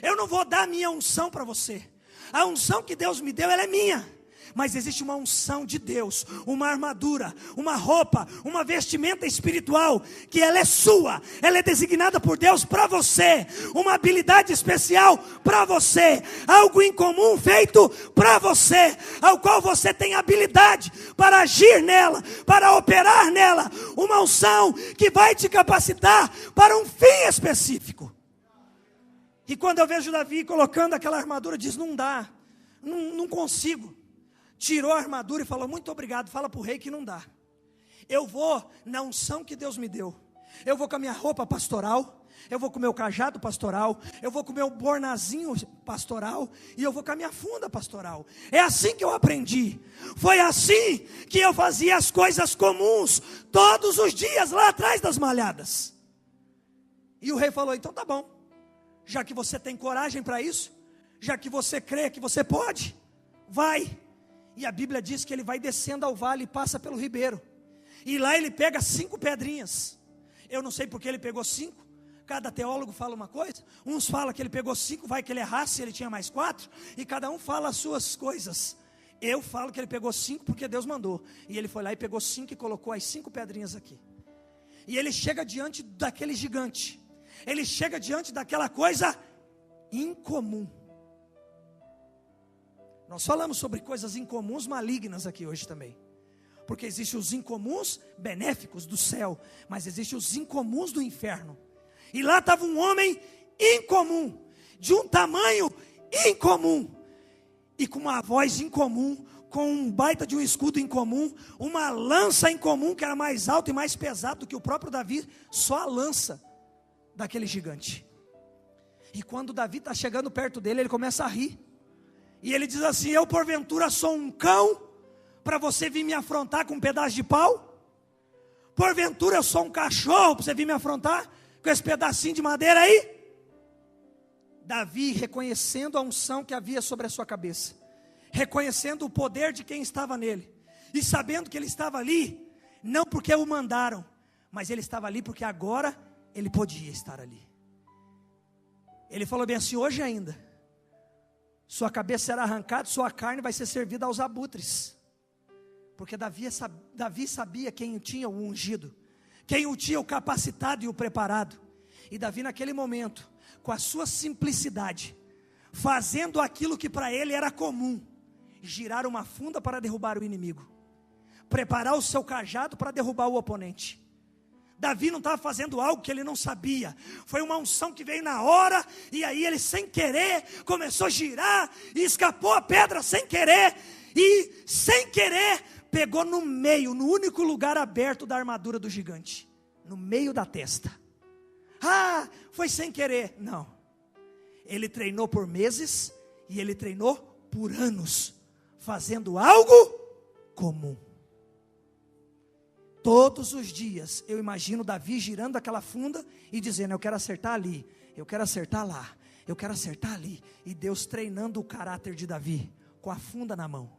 Eu não vou dar a minha unção para você. A unção que Deus me deu, ela é minha. Mas existe uma unção de Deus, uma armadura, uma roupa, uma vestimenta espiritual, que ela é sua, ela é designada por Deus para você, uma habilidade especial para você, algo incomum feito para você, ao qual você tem habilidade para agir nela, para operar nela, uma unção que vai te capacitar para um fim específico. E quando eu vejo Davi colocando aquela armadura, diz: não dá, não consigo. Tirou a armadura e falou: muito obrigado, fala para o rei que não dá. Eu vou na unção que Deus me deu. Eu vou com a minha roupa pastoral, eu vou com o meu cajado pastoral, eu vou com o meu bornazinho pastoral, e eu vou com a minha funda pastoral. É assim que eu aprendi. Foi assim que eu fazia as coisas comuns, todos os dias, lá atrás das malhadas. E o rei falou: então tá bom, já que você tem coragem para isso, já que você crê que você pode, vai. E a Bíblia diz que ele vai descendo ao vale e passa pelo ribeiro. E lá ele pega 5 pedrinhas. Eu não sei porque ele pegou 5. Cada teólogo fala uma coisa. Uns falam que ele pegou 5, vai que ele errasse, ele tinha mais 4. E cada um fala as suas coisas. Eu falo que ele pegou 5 porque Deus mandou. E ele foi lá e pegou 5 e colocou as 5 pedrinhas aqui. E ele chega diante daquele gigante. Ele chega diante daquela coisa incomum. Nós falamos sobre coisas incomuns malignas aqui hoje também. Porque existem os incomuns benéficos do céu, mas existem os incomuns do inferno. E lá estava um homem incomum, de um tamanho incomum, e com uma voz incomum, com um baita de um escudo incomum, uma lança incomum que era mais alta e mais pesada do que o próprio Davi, só a lança daquele gigante. E quando Davi está chegando perto dele, ele começa a rir. E ele diz assim: eu porventura sou um cão para você vir me afrontar com um pedaço de pau? Porventura eu sou um cachorro para você vir me afrontar com esse pedacinho de madeira aí? Davi, reconhecendo a unção que havia sobre a sua cabeça, reconhecendo o poder de quem estava nele, e sabendo que ele estava ali, não porque o mandaram, mas ele estava ali porque agora ele podia estar ali. Ele falou bem assim: hoje ainda, sua cabeça será arrancada, sua carne vai ser servida aos abutres. Porque Davi sabia quem o tinha o ungido, quem o tinha o capacitado e o preparado. E Davi naquele momento, com a sua simplicidade, fazendo aquilo que para ele era comum: girar uma funda para derrubar o inimigo, preparar o seu cajado para derrubar o oponente. Davi não estava fazendo algo que ele não sabia, foi uma unção que veio na hora, e aí ele sem querer começou a girar, e escapou a pedra sem querer, e sem querer pegou no meio, no único lugar aberto da armadura do gigante, no meio da testa. Ah, foi sem querer. Não, ele treinou por meses, e ele treinou por anos, fazendo algo comum. Todos os dias eu imagino Davi girando aquela funda e dizendo: eu quero acertar ali, eu quero acertar lá, eu quero acertar ali. E Deus treinando o caráter de Davi com a funda na mão.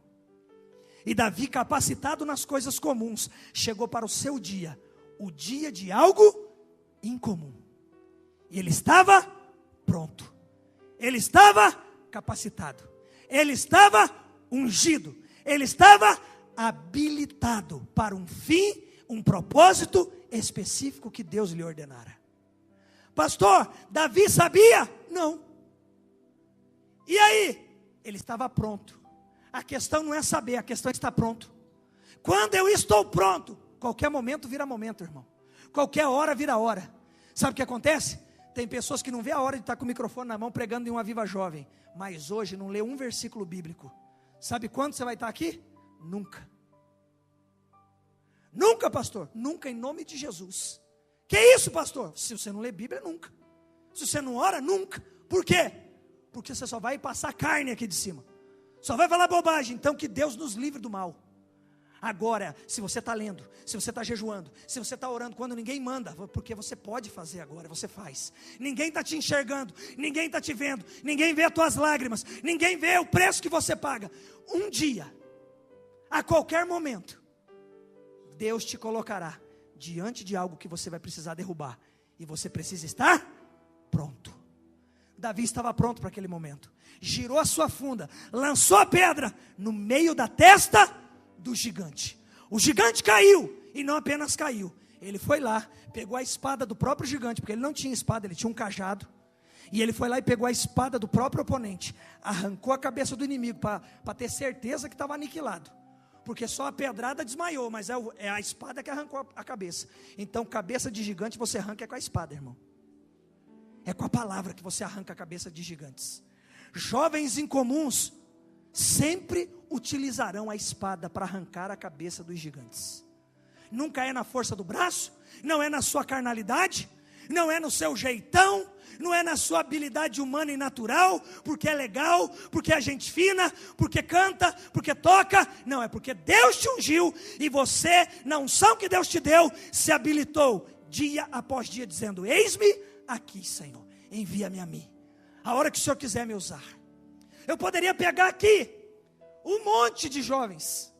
E Davi, capacitado nas coisas comuns, chegou para o seu dia, o dia de algo incomum. E ele estava pronto, ele estava capacitado, ele estava ungido, ele estava habilitado para um fim, um propósito específico que Deus lhe ordenara. Pastor, Davi sabia? Não. E aí? Ele estava pronto. A questão não é saber, a questão é estar pronto. Quando eu estou pronto, qualquer momento vira momento, irmão. Qualquer hora vira hora. Sabe o que acontece? Tem pessoas que não vê a hora de estar com o microfone na mão pregando em uma Viva Jovem, mas hoje não lê um versículo bíblico. Sabe quando você vai estar aqui? Nunca. Nunca, pastor. Nunca, em nome de Jesus. Que isso, pastor? Se você não lê Bíblia, nunca. Se você não ora, nunca. Por quê? Porque você só vai passar carne aqui de cima, só vai falar bobagem. Então que Deus nos livre do mal. Agora, se você está lendo, se você está jejuando, se você está orando quando ninguém manda, porque você pode fazer agora, você faz. Ninguém está te enxergando, ninguém está te vendo, ninguém vê as tuas lágrimas, ninguém vê o preço que você paga. Um dia, a qualquer momento, Deus te colocará diante de algo que você vai precisar derrubar, e você precisa estar pronto. Davi estava pronto para aquele momento. Girou a sua funda, lançou a pedra no meio da testa do gigante. O gigante caiu, e não apenas caiu, ele foi lá, pegou a espada do próprio gigante, porque ele não tinha espada, ele tinha um cajado. E ele foi lá e pegou a espada do próprio oponente, arrancou a cabeça do inimigo, para ter certeza que estava aniquilado. Porque só a pedrada desmaiou, mas é a espada que arrancou a cabeça. Então cabeça de gigante você arranca com a espada, irmão. É com a palavra que você arranca a cabeça de gigantes. Jovens incomuns sempre utilizarão a espada para arrancar a cabeça dos gigantes. Nunca é na força do braço, não é na sua carnalidade, não é no seu jeitão, não é na sua habilidade humana e natural, porque é legal, porque é gente fina, porque canta, porque toca. Não, é porque Deus te ungiu, e você, na unção que Deus te deu, se habilitou dia após dia, dizendo: eis-me aqui, Senhor, envia-me a mim, a hora que o Senhor quiser me usar. Eu poderia pegar aqui um monte de jovens,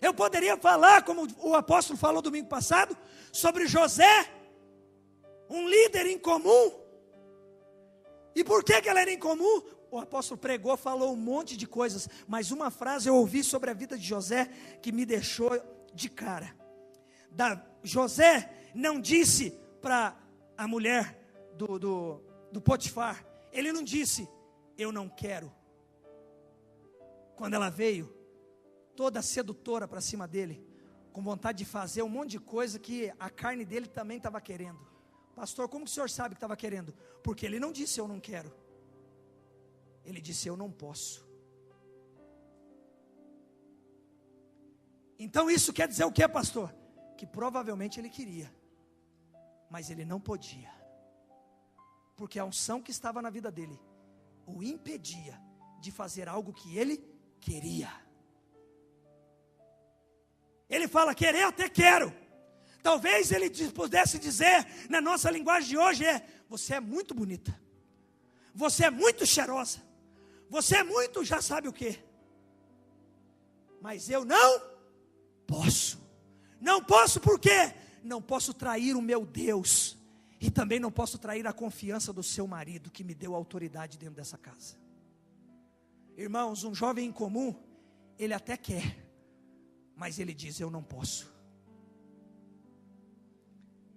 eu poderia falar, como o apóstolo falou domingo passado, sobre José, um líder incomum. E por que ele era incomum? O apóstolo pregou, falou um monte de coisas, mas uma frase eu ouvi sobre a vida de José que me deixou de cara. José não disse para a mulher do Potifar, ele não disse: eu não quero. Quando ela veio, toda sedutora para cima dele, com vontade de fazer um monte de coisa que a carne dele também estava querendo. Pastor, como que o senhor sabe que estava querendo? Porque ele não disse: eu não quero. Ele disse: eu não posso. Então isso quer dizer o que, pastor? Que provavelmente ele queria, mas ele não podia, porque a unção que estava na vida dele o impedia de fazer algo que ele queria. Ele fala, querer até quero. Talvez ele pudesse dizer, na nossa linguagem de hoje, você é muito bonita. Você é muito cheirosa. Você é muito, já sabe o quê. Mas eu não posso. Não posso por quê? Não posso trair o meu Deus. E também não posso trair a confiança do seu marido, que me deu autoridade dentro dessa casa. Irmãos, um jovem incomum, ele até quer, mas ele diz, eu não posso.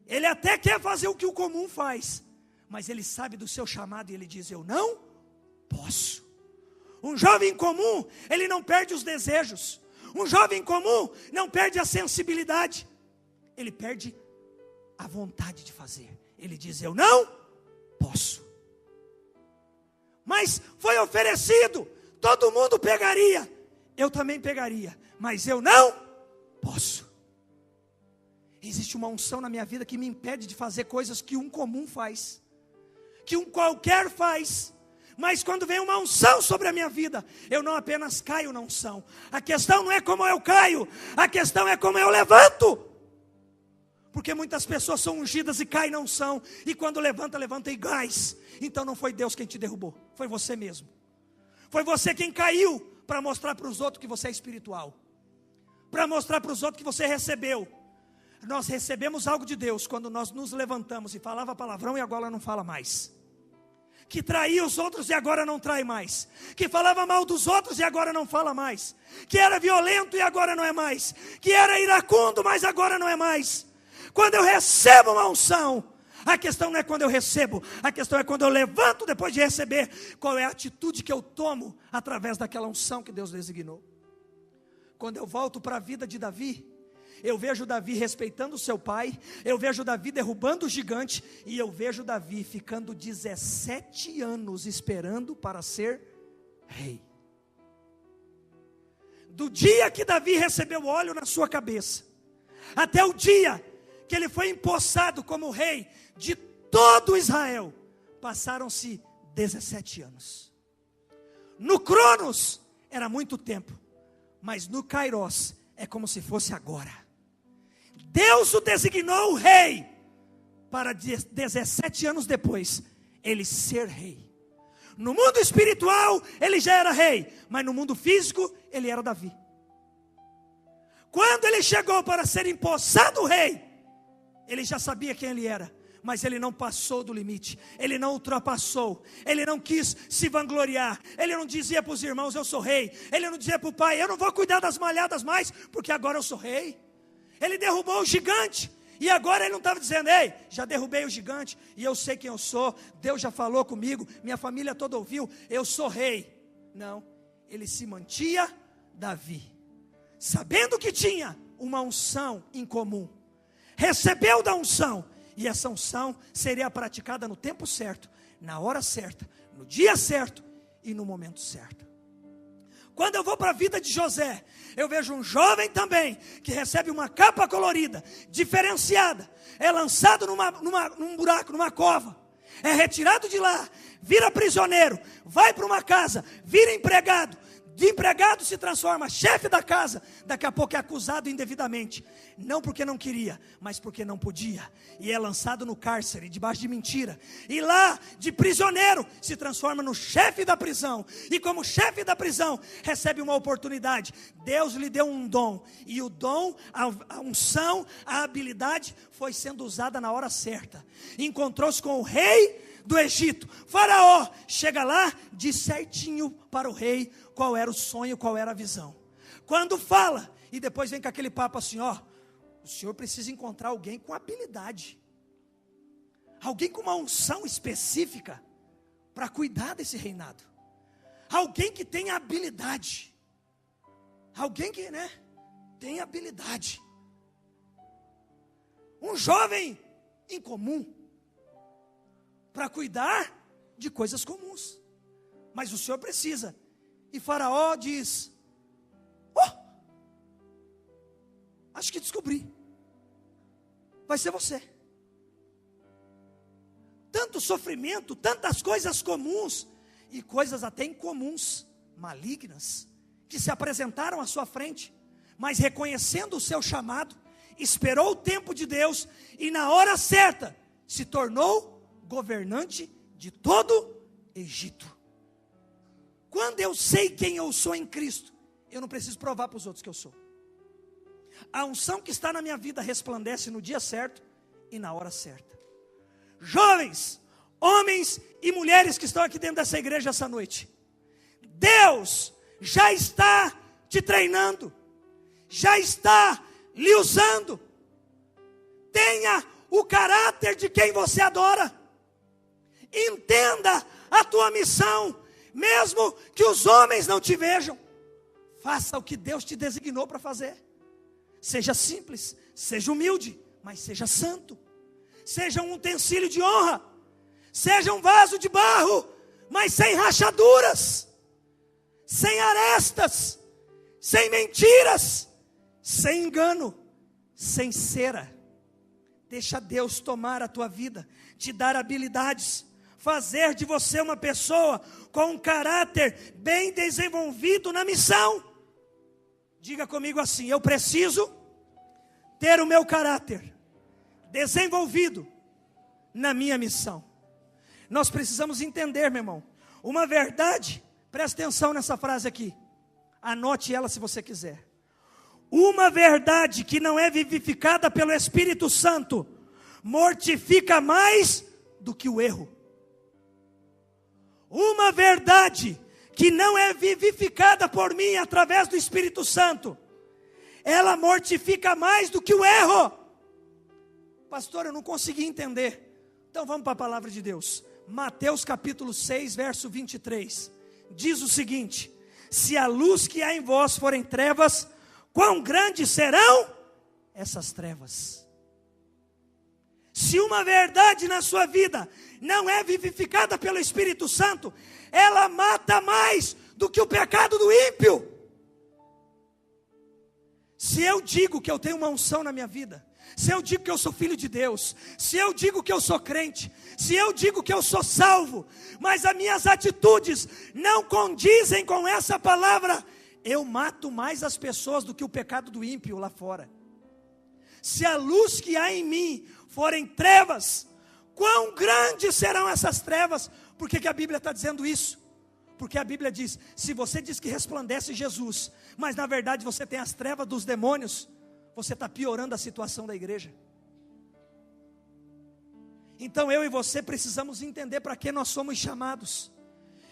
Ele até quer fazer o que o comum faz, mas ele sabe do seu chamado e ele diz, eu não posso. Um jovem comum, ele não perde os desejos. Um jovem comum não perde a sensibilidade. Ele perde a vontade de fazer. Ele diz, eu não posso. Mas foi oferecido, todo mundo pegaria. Eu também pegaria, mas eu não posso. Existe uma unção na minha vida que me impede de fazer coisas que um comum faz, que um qualquer faz. Mas quando vem uma unção sobre a minha vida, eu não apenas caio na unção. A questão não é como eu caio, a questão é como eu levanto. Porque muitas pessoas são ungidas e caem na unção, e quando levanta em gás. Então não foi Deus quem te derrubou, foi você mesmo. Foi você quem caiu para mostrar para os outros que você é espiritual, para mostrar para os outros que você recebeu. Nós recebemos algo de Deus quando nós nos levantamos e falava palavrão e agora não fala mais. Que traía os outros e agora não trai mais. Que falava mal dos outros e agora não fala mais. Que era violento e agora não é mais. Que era iracundo, mas agora não é mais. Quando eu recebo uma unção, a questão não é quando eu recebo, a questão é quando eu levanto depois de receber. Qual é a atitude que eu tomo através daquela unção que Deus designou. Quando eu volto para a vida de Davi, eu vejo Davi respeitando seu pai, eu vejo Davi derrubando o gigante, e eu vejo Davi ficando 17 anos esperando para ser rei. Do dia que Davi recebeu óleo na sua cabeça, até o dia que ele foi empossado como rei de todo Israel, passaram-se 17 anos. No Cronos era muito tempo, mas no Kairos é como se fosse agora. Deus o designou rei, para 17 anos depois, ele ser rei. No mundo espiritual, ele já era rei, mas no mundo físico, ele era Davi. Quando ele chegou para ser empossado rei, ele já sabia quem ele era, mas ele não passou do limite, ele não ultrapassou, ele não quis se vangloriar, ele não dizia para os irmãos, eu sou rei, ele não dizia para o pai, eu não vou cuidar das malhadas mais, porque agora eu sou rei. Ele derrubou o gigante, e agora ele não estava dizendo, ei, já derrubei o gigante, e eu sei quem eu sou, Deus já falou comigo, minha família toda ouviu, eu sou rei. Não, ele se mantinha Davi, sabendo que tinha uma unção em comum, recebeu da unção, e essa unção seria praticada no tempo certo, na hora certa, no dia certo e no momento certo. Quando eu vou para a vida de José, eu vejo um jovem também, que recebe uma capa colorida, diferenciada, é lançado num buraco, numa cova, é retirado de lá, vira prisioneiro, vai para uma casa, vira empregado, de empregado se transforma chefe da casa, daqui a pouco é acusado indevidamente, não porque não queria, mas porque não podia, e é lançado no cárcere, debaixo de mentira, e lá de prisioneiro, se transforma no chefe da prisão, e como chefe da prisão, recebe uma oportunidade, Deus lhe deu um dom, e o dom, a unção, a habilidade, foi sendo usada na hora certa, encontrou-se com o rei do Egito, Faraó, chega lá, diz certinho para o rei, qual era o sonho, qual era a visão, quando fala, e depois vem com aquele papo assim, ó, o senhor precisa encontrar alguém com habilidade, alguém com uma unção específica, para cuidar desse reinado, alguém que tenha habilidade, alguém que, tem habilidade, um jovem incomum, para cuidar de coisas comuns, mas o senhor precisa, e Faraó diz, acho que descobri, vai ser você, tanto sofrimento, tantas coisas comuns, e coisas até incomuns, malignas que se apresentaram à sua frente, mas reconhecendo o seu chamado, esperou o tempo de Deus e na hora certa se tornou governante de todo Egito. Quando eu sei quem eu sou em Cristo, eu não preciso provar para os outros que eu sou. A unção que está na minha vida resplandece no dia certo e na hora certa. Jovens, homens e mulheres que estão aqui dentro dessa igreja essa noite, Deus já está te treinando, já está lhe usando. Tenha o caráter de quem você adora. Entenda a tua missão, mesmo que os homens não te vejam. Faça o que Deus te designou para fazer. Seja simples, seja humilde, mas seja santo. Seja um utensílio de honra. Seja um vaso de barro, mas sem rachaduras, sem arestas, sem mentiras, sem engano, sem cera. Deixa Deus tomar a tua vida, te dar habilidades, fazer de você uma pessoa com um caráter bem desenvolvido na missão. Diga comigo assim: eu preciso ter o meu caráter desenvolvido na minha missão. Nós precisamos entender, meu irmão, uma verdade. Presta atenção nessa frase aqui, anote ela se você quiser. Uma verdade que não é vivificada pelo Espírito Santo mortifica mais do que o erro. Uma verdade que não é vivificada por mim através do Espírito Santo, ela mortifica mais do que o erro. Pastor, eu não consegui entender. Então vamos para a palavra de Deus. Mateus capítulo 6, verso 23. Diz o seguinte: se a luz que há em vós forem trevas, quão grandes serão essas trevas? Se uma verdade na sua vida não é vivificada pelo Espírito Santo, ela mata mais do que o pecado do ímpio. Se eu digo que eu tenho uma unção na minha vida, se eu digo que eu sou filho de Deus, se eu digo que eu sou crente, se eu digo que eu sou salvo, mas as minhas atitudes não condizem com essa palavra, eu mato mais as pessoas do que o pecado do ímpio lá fora. Se a luz que há em mim forem trevas, quão grandes serão essas trevas? Por que a Bíblia está dizendo isso? Porque a Bíblia diz: se você diz que resplandece Jesus, mas na verdade você tem as trevas dos demônios, você está piorando a situação da igreja. Então eu e você precisamos entender para que nós somos chamados.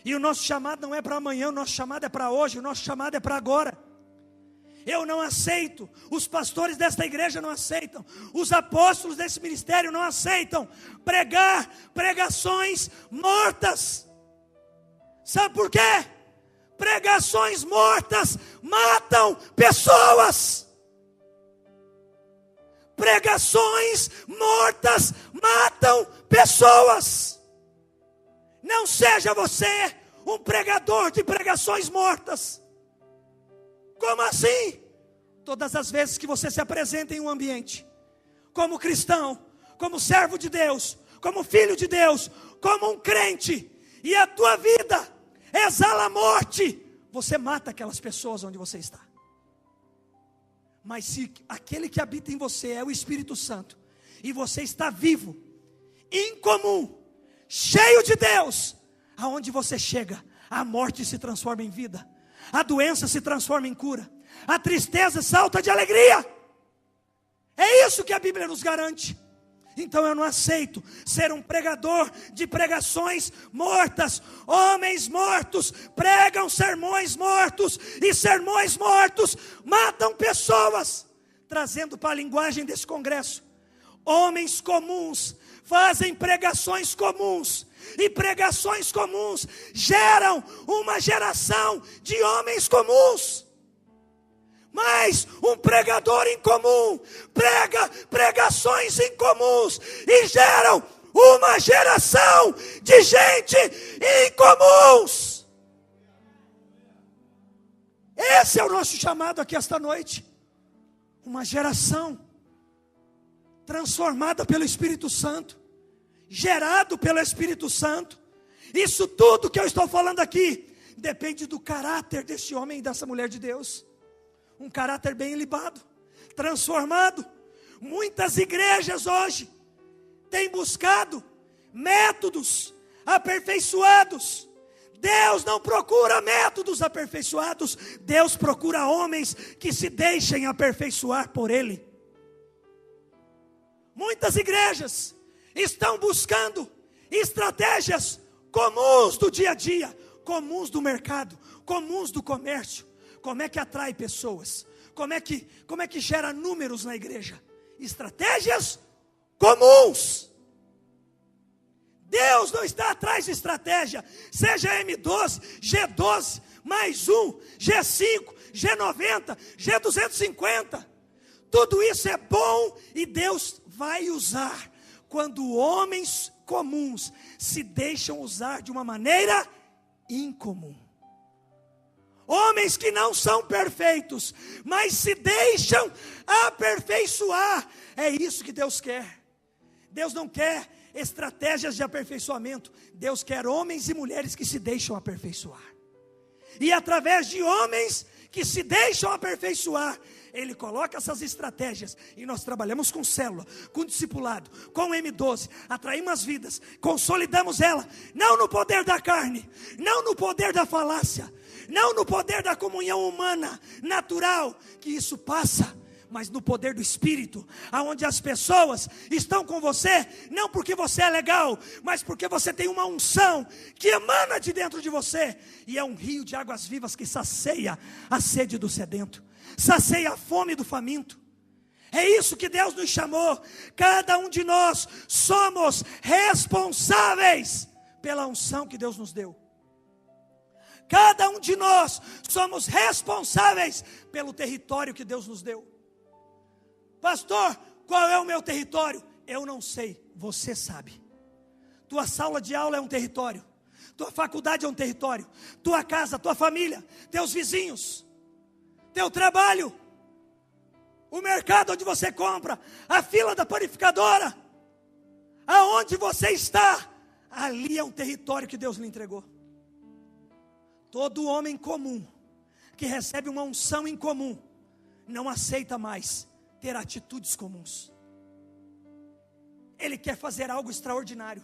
E o nosso chamado não é para amanhã, o nosso chamado é para hoje, o nosso chamado é para agora. Eu não aceito, os pastores desta igreja não aceitam, os apóstolos desse ministério não aceitam pregar pregações mortas. Sabe por quê? Pregações mortas matam pessoas. Pregações mortas matam pessoas. Não seja você um pregador de pregações mortas. Como assim? Todas as vezes que você se apresenta em um ambiente, como cristão, como servo de Deus, como filho de Deus, como um crente, e a tua vida exala a morte, você mata aquelas pessoas onde você está. Mas se aquele que habita em você é o Espírito Santo, e você está vivo, incomum, cheio de Deus, aonde você chega, a morte se transforma em vida, a doença se transforma em cura, a tristeza salta de alegria. É isso que a Bíblia nos garante. Então eu não aceito ser um pregador de pregações mortas. Homens mortos pregam sermões mortos, e sermões mortos matam pessoas. Trazendo para a linguagem desse congresso, homens comuns fazem pregações comuns, e pregações comuns geram uma geração de homens comuns. Mas um pregador incomum prega pregações incomuns e geram uma geração de gente incomuns. Esse é o nosso chamado aqui esta noite. Uma geração transformada pelo Espírito Santo, gerado pelo Espírito Santo. Isso tudo que eu estou falando aqui depende do caráter desse homem e dessa mulher de Deus. Um caráter bem ilibado, transformado. Muitas igrejas hoje têm buscado métodos aperfeiçoados. Deus não procura métodos aperfeiçoados. Deus procura homens que se deixem aperfeiçoar por Ele. Muitas igrejas estão buscando estratégias comuns do dia a dia, comuns do mercado, comuns do comércio. Como é que atrai pessoas? Como é que gera números na igreja? Estratégias comuns. Deus não está atrás de estratégia, seja M12, G12, mais um, G5, G90, G250. Tudo isso é bom e Deus vai usar quando homens comuns se deixam usar de uma maneira incomum. Homens que não são perfeitos, mas se deixam aperfeiçoar. É isso que Deus quer. Deus não quer estratégias de aperfeiçoamento. Deus quer homens e mulheres que se deixam aperfeiçoar. E através de homens que se deixam aperfeiçoar, Ele coloca essas estratégias. E nós trabalhamos com célula, com discipulado, com M12, atraímos as vidas, consolidamos ela, não no poder da carne, não no poder da falácia, não no poder da comunhão humana, natural, que isso passa, mas no poder do Espírito, aonde as pessoas estão com você, não porque você é legal, mas porque você tem uma unção que emana de dentro de você, e é um rio de águas vivas que sacia a sede do sedento, sacia a fome do faminto. É isso que Deus nos chamou. Cada um de nós somos responsáveis pela unção que Deus nos deu. Cada um de nós somos responsáveis pelo território que Deus nos deu. Pastor, qual é o meu território? Eu não sei, você sabe. Tua sala de aula é um território, tua faculdade é um território, tua casa, tua família, teus vizinhos, teu trabalho, o mercado onde você compra, a fila da panificadora, aonde você está, ali é um território que Deus lhe entregou. Todo homem comum, que recebe uma unção em comum, não aceita mais ter atitudes comuns. Ele quer fazer algo extraordinário,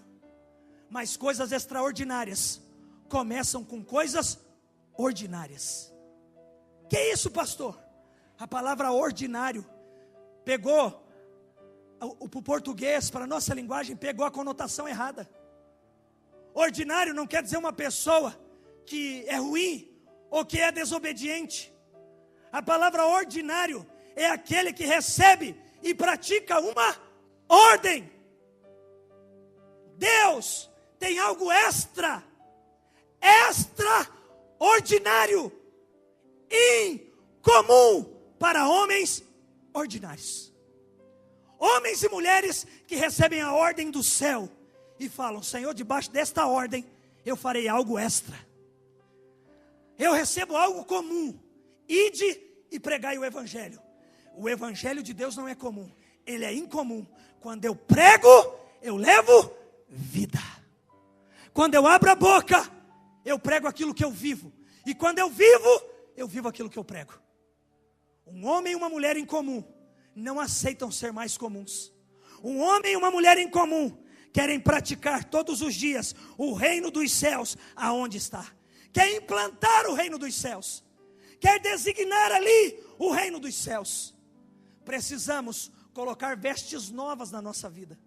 mas coisas extraordinárias começam com coisas ordinárias. Que é isso, pastor? A palavra ordinário pegou o português, para a nossa linguagem, pegou a conotação errada. Ordinário não quer dizer uma pessoa que é ruim ou que é desobediente. A palavra ordinário é aquele que recebe e pratica uma ordem. Deus tem algo extraordinário, incomum para homens ordinários. Homens e mulheres que recebem a ordem do céu e falam: Senhor, debaixo desta ordem eu farei algo extra. Eu recebo algo comum. Ide e pregai o evangelho. O evangelho de Deus não é comum, ele é incomum. Quando eu prego, eu levo vida. Quando eu abro a boca, eu prego aquilo que eu vivo. E quando eu vivo aquilo que eu prego. Um homem e uma mulher em comum não aceitam ser mais comuns. Um homem e uma mulher em comum querem praticar todos os dias o reino dos céus aonde está. Quer implantar o reino dos céus. Quer designar ali o reino dos céus. Precisamos colocar vestes novas na nossa vida.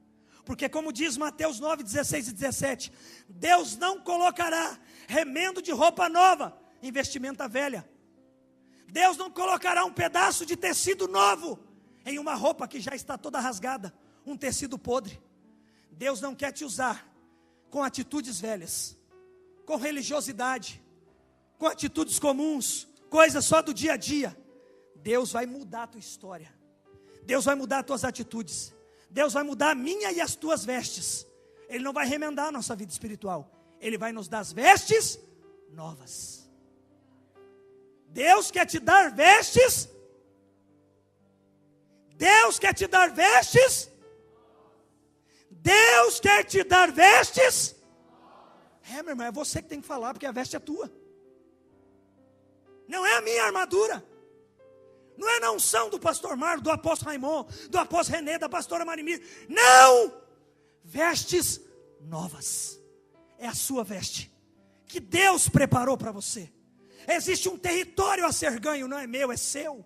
Porque como diz Mateus 9, 16 e 17, Deus não colocará remendo de roupa nova em vestimenta velha. Deus não colocará um pedaço de tecido novo em uma roupa que já está toda rasgada, um tecido podre. Deus não quer te usar com atitudes velhas, com religiosidade, com atitudes comuns, coisas só do dia a dia. Deus vai mudar a tua história. Deus vai mudar as tuas atitudes. Deus vai mudar a minha e as tuas vestes. Ele não vai remendar a nossa vida espiritual. Ele vai nos dar as vestes novas. Deus quer te dar vestes. Deus quer te dar vestes. Deus quer te dar vestes. Meu irmão, é você que tem que falar, porque a veste é tua. Não é a minha armadura. Não é na unção do pastor Mário, do apóstolo Raimundo, do apóstolo Renê, da pastora Marimir. Não! Vestes novas. É a sua veste que Deus preparou para você. Existe um território a ser ganho, não é meu, é seu.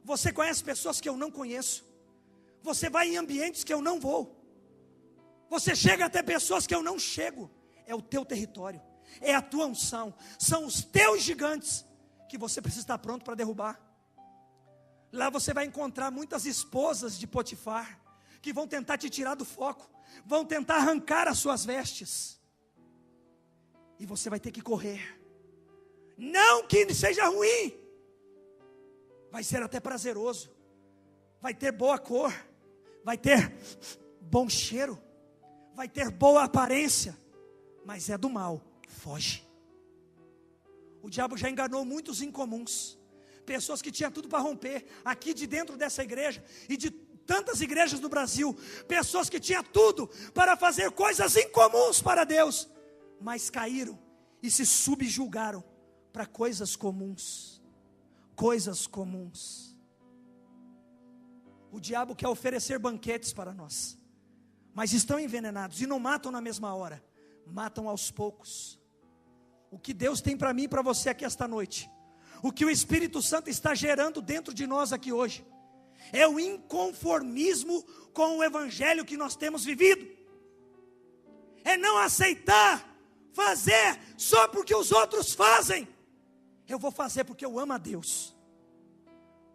Você conhece pessoas que eu não conheço. Você vai em ambientes que eu não vou. Você chega até pessoas que eu não chego. É o teu território, é a tua unção, são os teus gigantes que você precisa estar pronto para derrubar. Lá você vai encontrar muitas esposas de Potifar, que vão tentar te tirar do foco, vão tentar arrancar as suas vestes, e você vai ter que correr. Não que seja ruim, vai ser até prazeroso, vai ter boa cor, vai ter bom cheiro, vai ter boa aparência, mas é do mal, foge. O diabo já enganou muitos incomuns, pessoas que tinham tudo para romper, aqui de dentro dessa igreja, e de tantas igrejas do Brasil, pessoas que tinham tudo para fazer coisas incomuns para Deus, mas caíram e se subjugaram para coisas comuns, coisas comuns. O diabo quer oferecer banquetes para nós, mas estão envenenados, e não matam na mesma hora, matam aos poucos. O que Deus tem para mim e para você aqui esta noite, o que o Espírito Santo está gerando dentro de nós aqui hoje, é o inconformismo com o evangelho que nós temos vivido. É não aceitar fazer só porque os outros fazem. Eu vou fazer porque eu amo a Deus.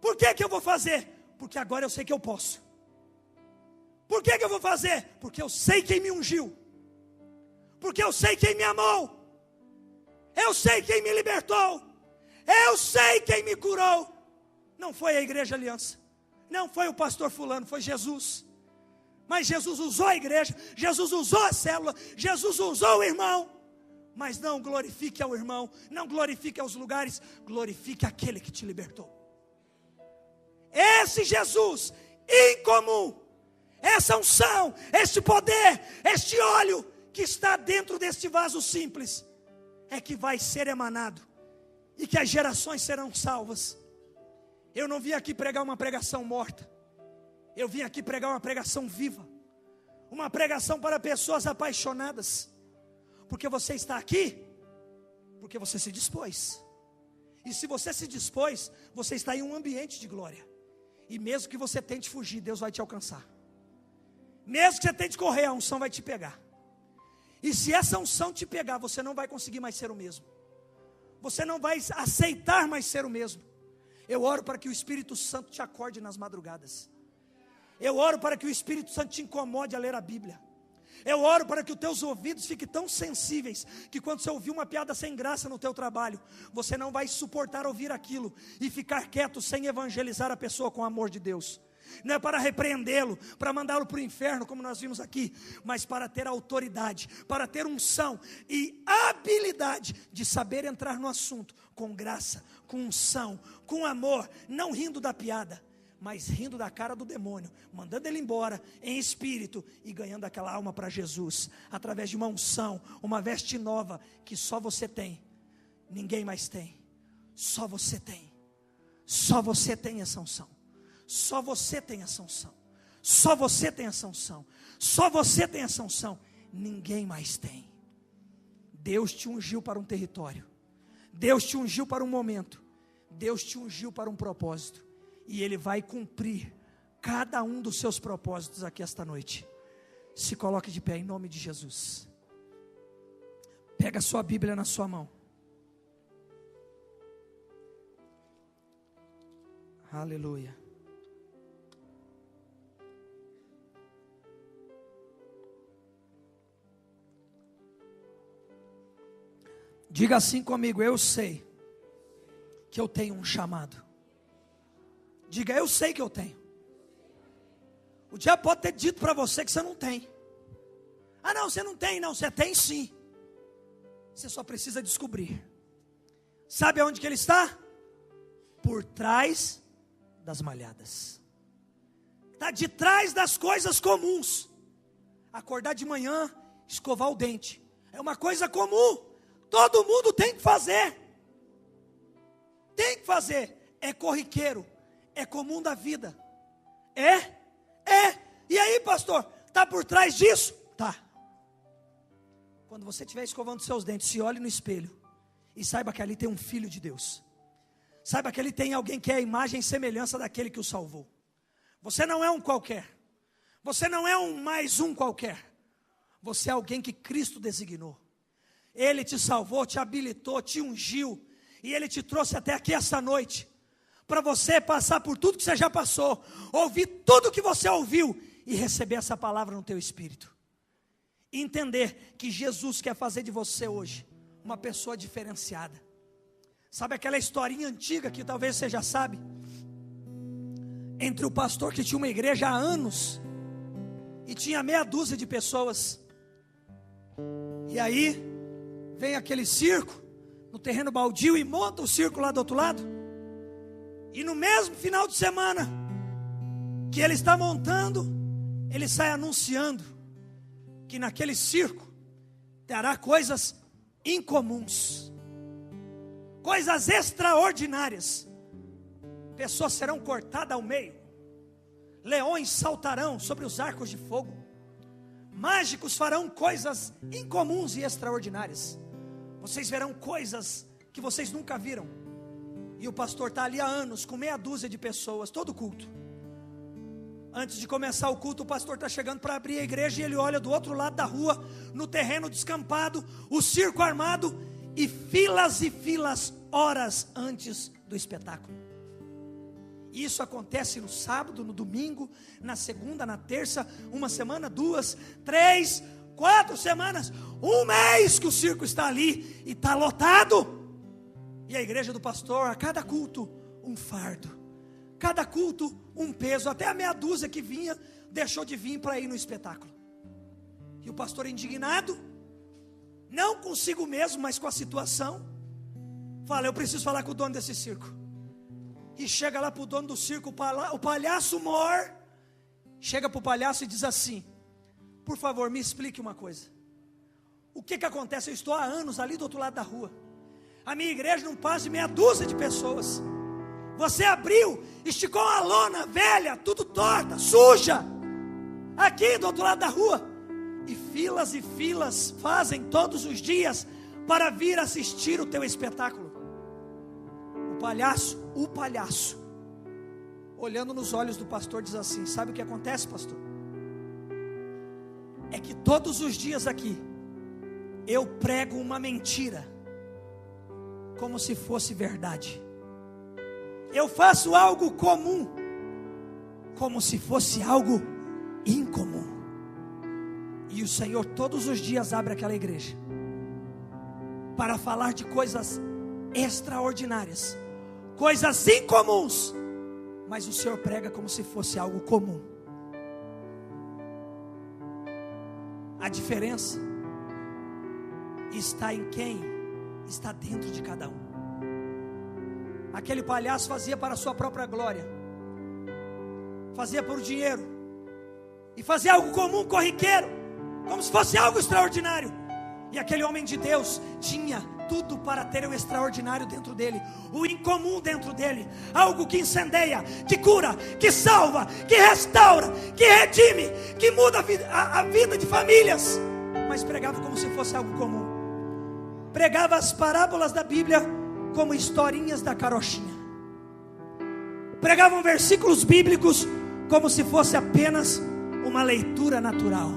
Por que eu vou fazer? Porque agora eu sei que eu posso. Por que eu vou fazer? Porque eu sei quem me ungiu, porque eu sei quem me amou, eu sei quem me libertou, eu sei quem me curou. Não foi a Igreja Aliança, não foi o pastor fulano, foi Jesus. Mas Jesus usou a igreja, Jesus usou a célula, Jesus usou o irmão. Mas não glorifique ao irmão, não glorifique aos lugares, glorifique aquele que te libertou. Esse Jesus incomum, essa unção, este poder, este óleo que está dentro deste vaso simples, é que vai ser emanado, e que as gerações serão salvas. Eu não vim aqui pregar uma pregação morta, eu vim aqui pregar uma pregação viva, uma pregação para pessoas apaixonadas, porque você está aqui, porque você se dispôs, e se você se dispôs, você está em um ambiente de glória, e mesmo que você tente fugir, Deus vai te alcançar. Mesmo que você tente correr, a unção vai te pegar. E se essa unção te pegar, você não vai conseguir mais ser o mesmo. Você não vai aceitar mais ser o mesmo. Eu oro para que o Espírito Santo te acorde nas madrugadas. Eu oro para que o Espírito Santo te incomode a ler a Bíblia. Eu oro para que os teus ouvidos fiquem tão sensíveis, que quando você ouvir uma piada sem graça no teu trabalho, você não vai suportar ouvir aquilo e ficar quieto sem evangelizar a pessoa com o amor de Deus. Não é para repreendê-lo, para mandá-lo para o inferno, como nós vimos aqui, mas para ter autoridade, para ter unção e habilidade de saber entrar no assunto com graça, com unção, com amor, não rindo da piada, mas rindo da cara do demônio, mandando ele embora em espírito e ganhando aquela alma para Jesus, através de uma unção, uma veste nova que só você tem, ninguém mais tem, só você tem, só você tem essa unção. Só você tem essa unção, só você tem essa unção, só você tem essa unção, ninguém mais tem. Deus te ungiu para um território, Deus te ungiu para um momento, Deus te ungiu para um propósito, e Ele vai cumprir cada um dos seus propósitos aqui esta noite. Se coloque de pé em nome de Jesus. Pega a sua Bíblia na sua mão. Aleluia. Diga assim comigo: eu sei que eu tenho um chamado. Diga: eu sei que eu tenho. O diabo pode ter dito para você que você não tem. Ah não, você não tem. Não, você tem sim. Você só precisa descobrir. Sabe aonde que ele está? Por trás das malhadas. Está de trás das coisas comuns. Acordar de manhã, escovar o dente, é uma coisa comum. Todo mundo tem que fazer. tem que fazer, é corriqueiro, é comum da vida. E aí, pastor, está por trás disso? Tá. Quando você estiver escovando seus dentes, se olhe no espelho e saiba que ali tem um filho de Deus. Saiba que ali tem alguém que é a imagem e semelhança daquele que o salvou. Você não é um qualquer. Você não é mais um qualquer. Você é alguém que Cristo designou. Ele te salvou, te habilitou, te ungiu. E Ele te trouxe até aqui essa noite. Para você passar por tudo que você já passou. Ouvir tudo que você ouviu. E receber essa palavra no teu espírito. E entender que Jesus quer fazer de você hoje uma pessoa diferenciada. Sabe aquela historinha antiga que talvez você já sabe? Entre o pastor que tinha uma igreja há anos. E tinha meia dúzia de pessoas. E aí vem aquele circo no terreno baldio e monta o circo lá do outro lado. E no mesmo final de semana que ele está montando, ele sai anunciando que naquele circo terá coisas incomuns, coisas extraordinárias. Pessoas serão cortadas ao meio, leões saltarão sobre os arcos de fogo, mágicos farão coisas incomuns e extraordinárias. Vocês verão coisas que vocês nunca viram. E o pastor está ali há anos, com meia dúzia de pessoas, todo culto. Antes de começar o culto, o pastor está chegando para abrir a igreja. E ele olha do outro lado da rua, no terreno descampado, o circo armado. E filas, horas antes do espetáculo. Isso acontece no sábado, no domingo, na segunda, na terça, uma semana, 2, 3, 4 semanas, um mês que o circo está ali e está lotado. E a igreja do pastor, a cada culto, um fardo, cada culto, um peso. Até a meia dúzia que vinha, deixou de vir para ir no espetáculo. E o pastor indignado, não consigo mesmo, mas com a situação, fala: eu preciso falar com o dono desse circo. E chega lá para o dono do circo, o palhaço mor, chega para o palhaço e diz assim: por favor, me explique uma coisa. O que acontece? Eu estou há anos ali do outro lado da rua. A minha igreja não passa de meia dúzia de pessoas. Você abriu, esticou uma lona velha, tudo torta, suja, aqui do outro lado da rua. E filas fazem todos os dias para vir assistir o teu espetáculo. O palhaço, olhando nos olhos do pastor, diz assim: sabe o que acontece, pastor? É que todos os dias aqui eu prego uma mentira como se fosse verdade. Eu faço algo comum como se fosse algo incomum. E o Senhor todos os dias abre aquela igreja para falar de coisas extraordinárias, coisas incomuns, mas o Senhor prega como se fosse algo comum. A diferença está em quem está dentro de cada um. Aquele palhaço fazia para a sua própria glória, fazia por dinheiro, e fazia algo comum, corriqueiro, como se fosse algo extraordinário. E aquele homem de Deus tinha tudo para ter o extraordinário dentro dele, o incomum dentro dele, algo que incendeia, que cura, que salva, que restaura, que redime, que muda a vida de famílias. Mas pregava como se fosse algo comum. Pregava as parábolas da Bíblia como historinhas da carochinha. Pregavam versículos bíblicos como se fosse apenas uma leitura natural.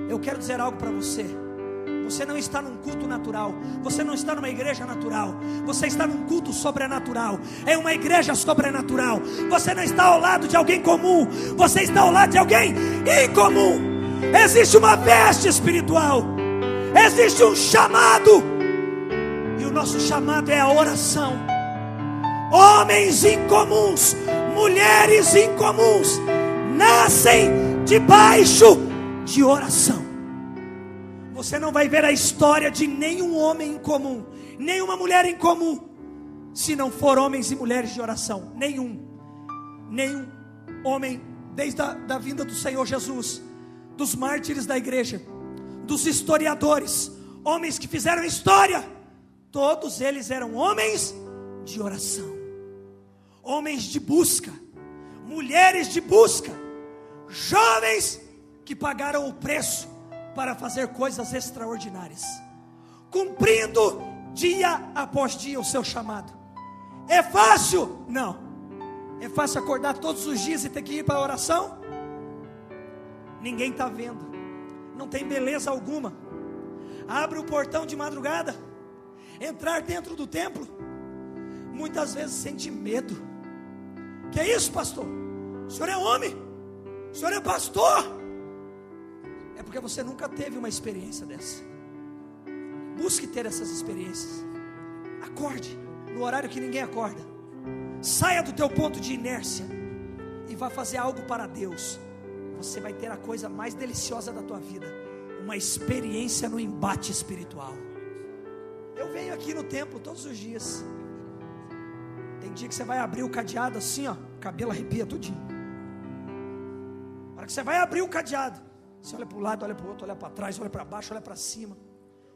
Eu quero dizer algo para você. Você não está num culto natural. Você não está numa igreja natural. Você está num culto sobrenatural. É uma igreja sobrenatural. Você não está ao lado de alguém comum. Você está ao lado de alguém incomum. Existe uma veste espiritual. Existe um chamado. E o nosso chamado é a oração. Homens incomuns, mulheres incomuns, nascem debaixo de oração. Você não vai ver a história de nenhum homem incomum, nenhuma mulher incomum, se não for homens e mulheres de oração. Nenhum homem, desde a vinda do Senhor Jesus, dos mártires da igreja, dos historiadores, homens que fizeram história, todos eles eram homens de oração, homens de busca, mulheres de busca, jovens que pagaram o preço para fazer coisas extraordinárias, cumprindo dia após dia o seu chamado. É fácil? Não. É fácil acordar todos os dias e ter que ir para a oração? Ninguém está vendo, não tem beleza alguma. Abre o portão de madrugada, entrar dentro do templo, muitas vezes sente medo. Que é isso, pastor? O senhor é homem, o senhor é pastor. É porque você nunca teve uma experiência dessa. Busque ter essas experiências. Acorde no horário que ninguém acorda. Saia do teu ponto de inércia e vá fazer algo para Deus. Você vai ter a coisa mais deliciosa da tua vida, uma experiência no embate espiritual. Eu venho aqui no templo todos os dias. Tem dia que você vai abrir o cadeado assim, ó, o cabelo arrepia tudinho. Na hora que você vai abrir o cadeado, você olha para o lado, olha para o outro, olha para trás, olha para baixo, olha para cima.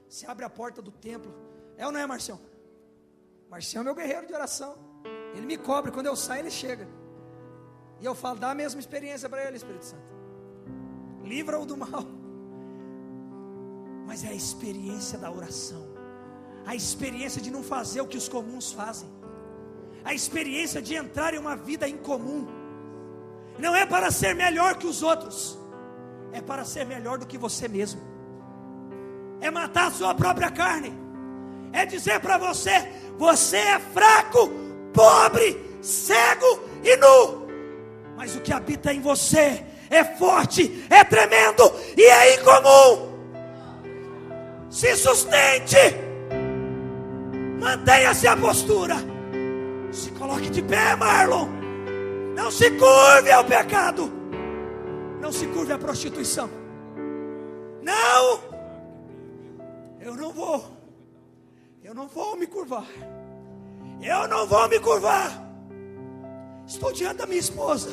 Você abre a porta do templo. É ou não é, Marcião? Marcião é meu guerreiro de oração. Ele me cobre, quando eu saio ele chega. E eu falo, dá a mesma experiência para ele, Espírito Santo. Livra-o do mal. Mas é a experiência da oração, a experiência de não fazer o que os comuns fazem, a experiência de entrar em uma vida incomum. Não é para ser melhor que os outros, é para ser melhor do que você mesmo. É matar a sua própria carne. É dizer para você: você é fraco, pobre, cego e nu, mas o que habita em você é forte, é tremendo e é incomum. Se sustente, mantenha-se a postura, se coloque de pé, Marlon. Não se curve ao pecado, não se curve à prostituição. Não, eu não vou me curvar. Eu não vou me curvar. Estou diante da minha esposa.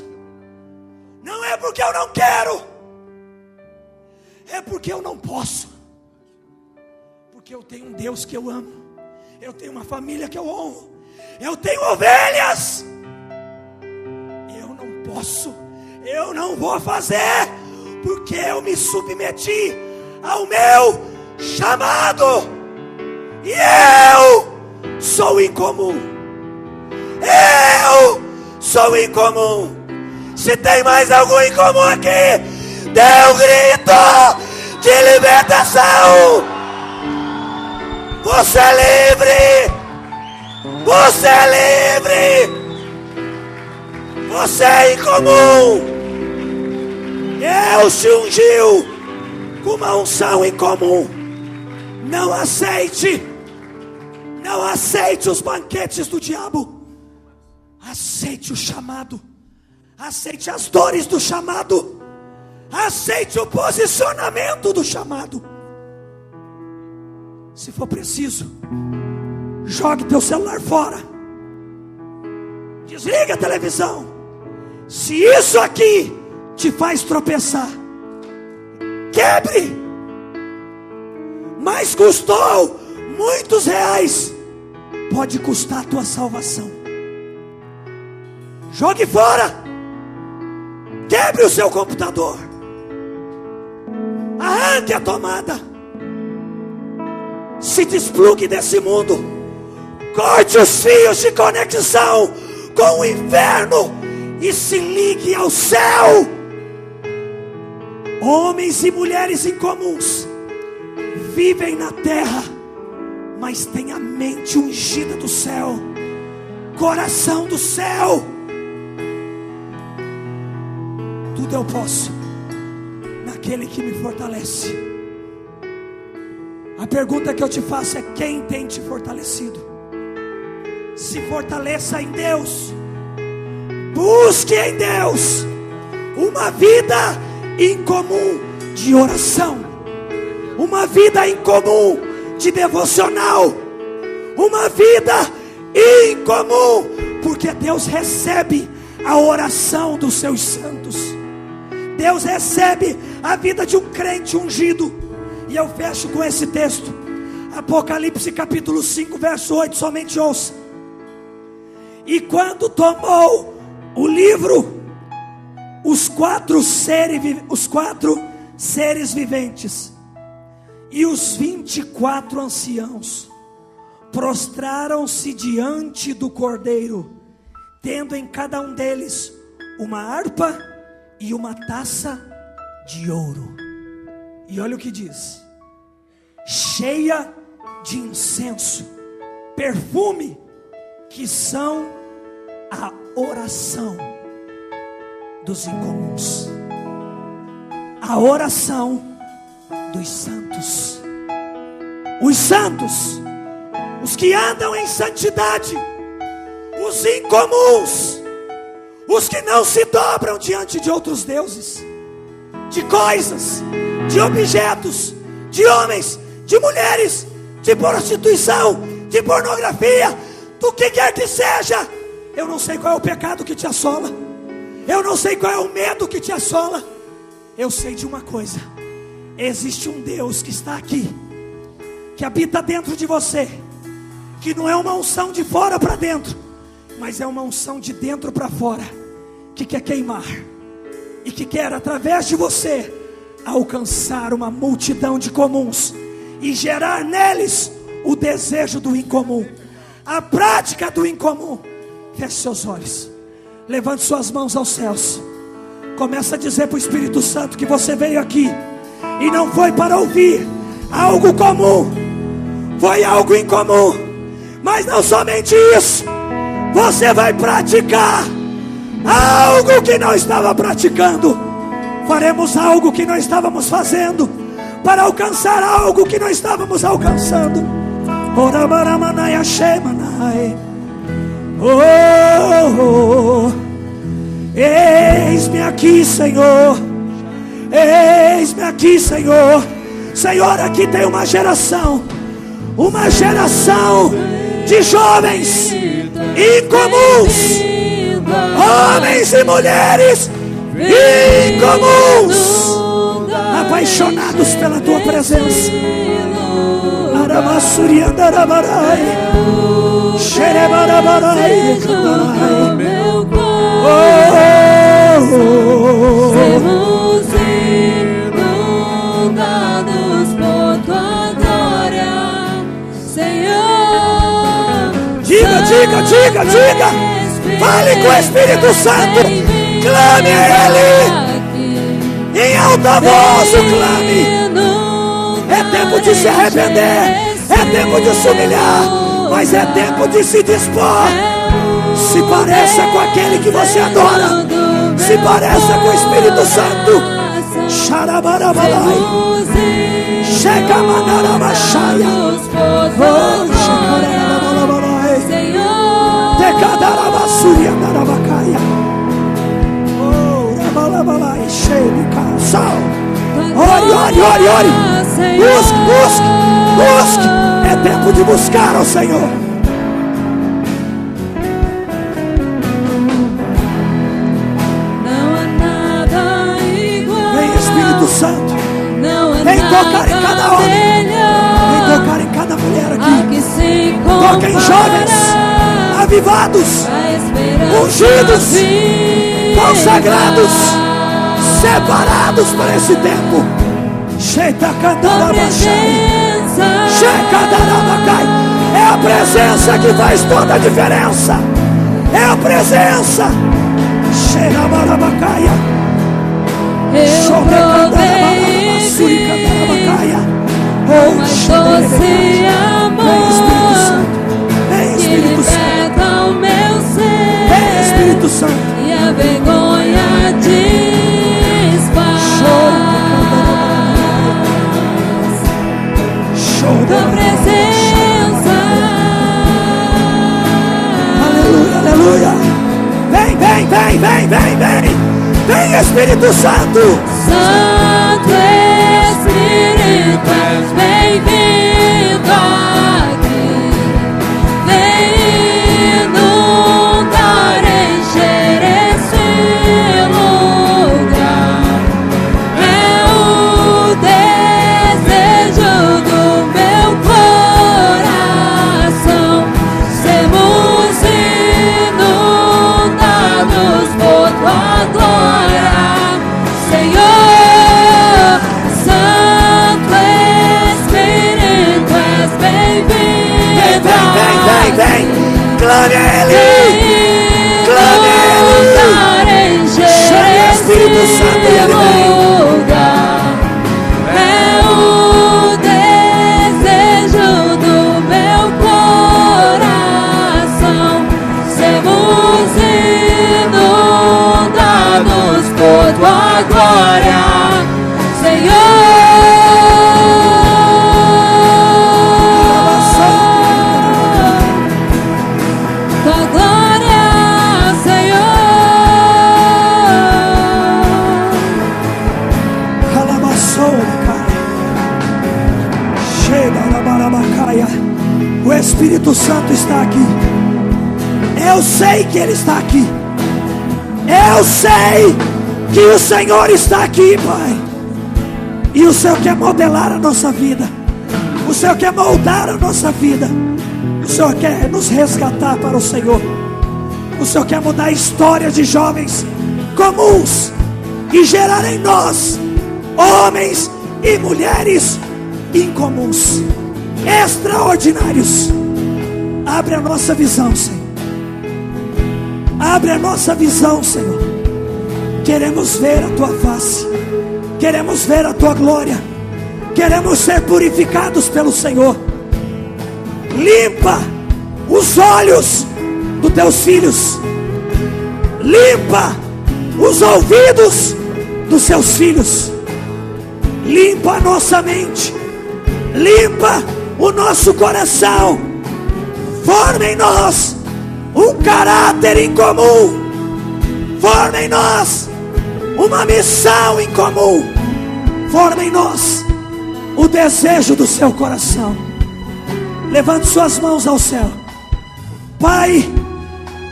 Não é porque eu não quero, é porque eu não posso. Porque eu tenho um Deus que eu amo, eu tenho uma família que eu honro, eu tenho ovelhas. Eu não posso, eu não vou fazer, porque eu me submeti ao meu chamado. E eu sou incomum. Eu sou incomum. Se tem mais algum incomum aqui, dê um grito de libertação. Você é livre. Você é livre. Você é incomum. Deus te ungiu com uma unção incomum. Não aceite os banquetes do diabo. Aceite o chamado. Aceite as dores do chamado. Aceite o posicionamento do chamado. Se for preciso, jogue teu celular fora. Desliga a televisão. Se isso aqui te faz tropeçar, quebre. Mas custou muitos reais, pode custar a tua salvação. Jogue fora. Quebre o seu computador. Arranque a tomada. Se desplugue desse mundo. Corte os fios de conexão com o inferno e se ligue ao céu. Homens e mulheres incomuns vivem na terra, mas têm a mente ungida do céu, coração do céu. Tudo eu posso naquele que me fortalece. A pergunta que eu te faço é: quem tem te fortalecido? Se fortaleça em Deus. Busque em Deus uma vida incomum de oração, uma vida incomum de devocional, uma vida incomum, porque Deus recebe a oração dos seus santos. Deus recebe a vida de um crente ungido. E eu fecho com esse texto, Apocalipse capítulo 5 verso 8, somente ouça. E quando tomou o livro, os quatro seres viventes e os 24 anciãos prostraram-se diante do Cordeiro, tendo em cada um deles uma harpa e uma taça de ouro. E olha o que diz: cheia de incenso, perfume, que são a oração dos incomuns, a oração dos santos. Os santos, os que andam em santidade, os incomuns, os que não se dobram diante de outros deuses, de coisas, de objetos, de homens, de mulheres, de prostituição, de pornografia, do que quer que seja. Eu não sei qual é o pecado que te assola, eu não sei qual é o medo que te assola. Eu sei de uma coisa: existe um Deus que está aqui, que habita dentro de você, que não é uma unção de fora para dentro, mas é uma unção de dentro para fora, que quer queimar e que quer, através de você, alcançar uma multidão de comuns e gerar neles o desejo do incomum, a prática do incomum. Feche seus olhos, levante suas mãos aos céus, começa a dizer para o Espírito Santo que você veio aqui e não foi para ouvir algo comum, foi algo incomum. Mas não somente isso, você vai praticar algo que não estava praticando. Faremos algo que não estávamos fazendo, para alcançar algo que não estávamos alcançando. Oh, eis-me aqui, Senhor. Eis-me aqui, Senhor. Senhor, aqui tem uma geração de jovens incomuns, homens e mulheres incomuns, apaixonados pela tua presença. Aramassuriandarabarai, xerebarabarai, sermos inundados por tua glória, Senhor. Diga. Fale com o Espírito Santo. Clame a Ele. Em alta voz o clame. É tempo de se arrepender, é tempo de se humilhar, mas é tempo de se dispor. Se pareça com aquele que você adora, se pareça com o Espírito Santo. Xarabarabalai, Shekamanarabashaya, Shekamanarabalai, Tekadarabassuriandarabakaya, Rabalabalai, Shebikasal. Ore. Busque. É tempo de buscar ao Senhor. Não há nada igual. Vem, Espírito Santo. Vem tocar em cada homem. Vem tocar em cada mulher aqui. Toca em jovens, avivados, ungidos, consagrados, separados para esse tempo. É a presença que faz toda a diferença. É a presença. Eu provei uma doce amor que liberta o meu ser, vem, Espírito Santo, e a vergonha desfaz. Tua presença. Aleluia. Vem, Espírito Santo. Santo Espírito, és bem-vindo aqui. Vem inundar, encher esse lugar. É o desejo do meu coração, sermos inundados Clame a Ele. Clame a Ele. Chame o Espírito Santo e Ele vem. É o desejo do meu coração. Sermos inundados por tua glória, Senhor. Tua glória, Senhor. O Espírito Santo está aqui. Eu sei que Ele está aqui. Eu sei que o Senhor está aqui, Pai. E o Senhor quer modelar a nossa vida. O Senhor quer moldar a nossa vida. O Senhor quer nos resgatar para o Senhor. O Senhor quer mudar a história de jovens comuns e gerar em nós homens e mulheres incomuns, extraordinários. Abre a nossa visão, Senhor. Abre a nossa visão, Senhor. Queremos ver a tua face. Queremos ver a tua glória. Queremos ser purificados pelo Senhor. Limpa os olhos dos teus filhos. Limpa os ouvidos dos seus filhos. Limpa a nossa mente. Limpa o nosso coração. Forma em nós um caráter incomum. Forma em nós uma missão incomum. Forma em nós o desejo do seu coração. Levante suas mãos ao céu. Pai,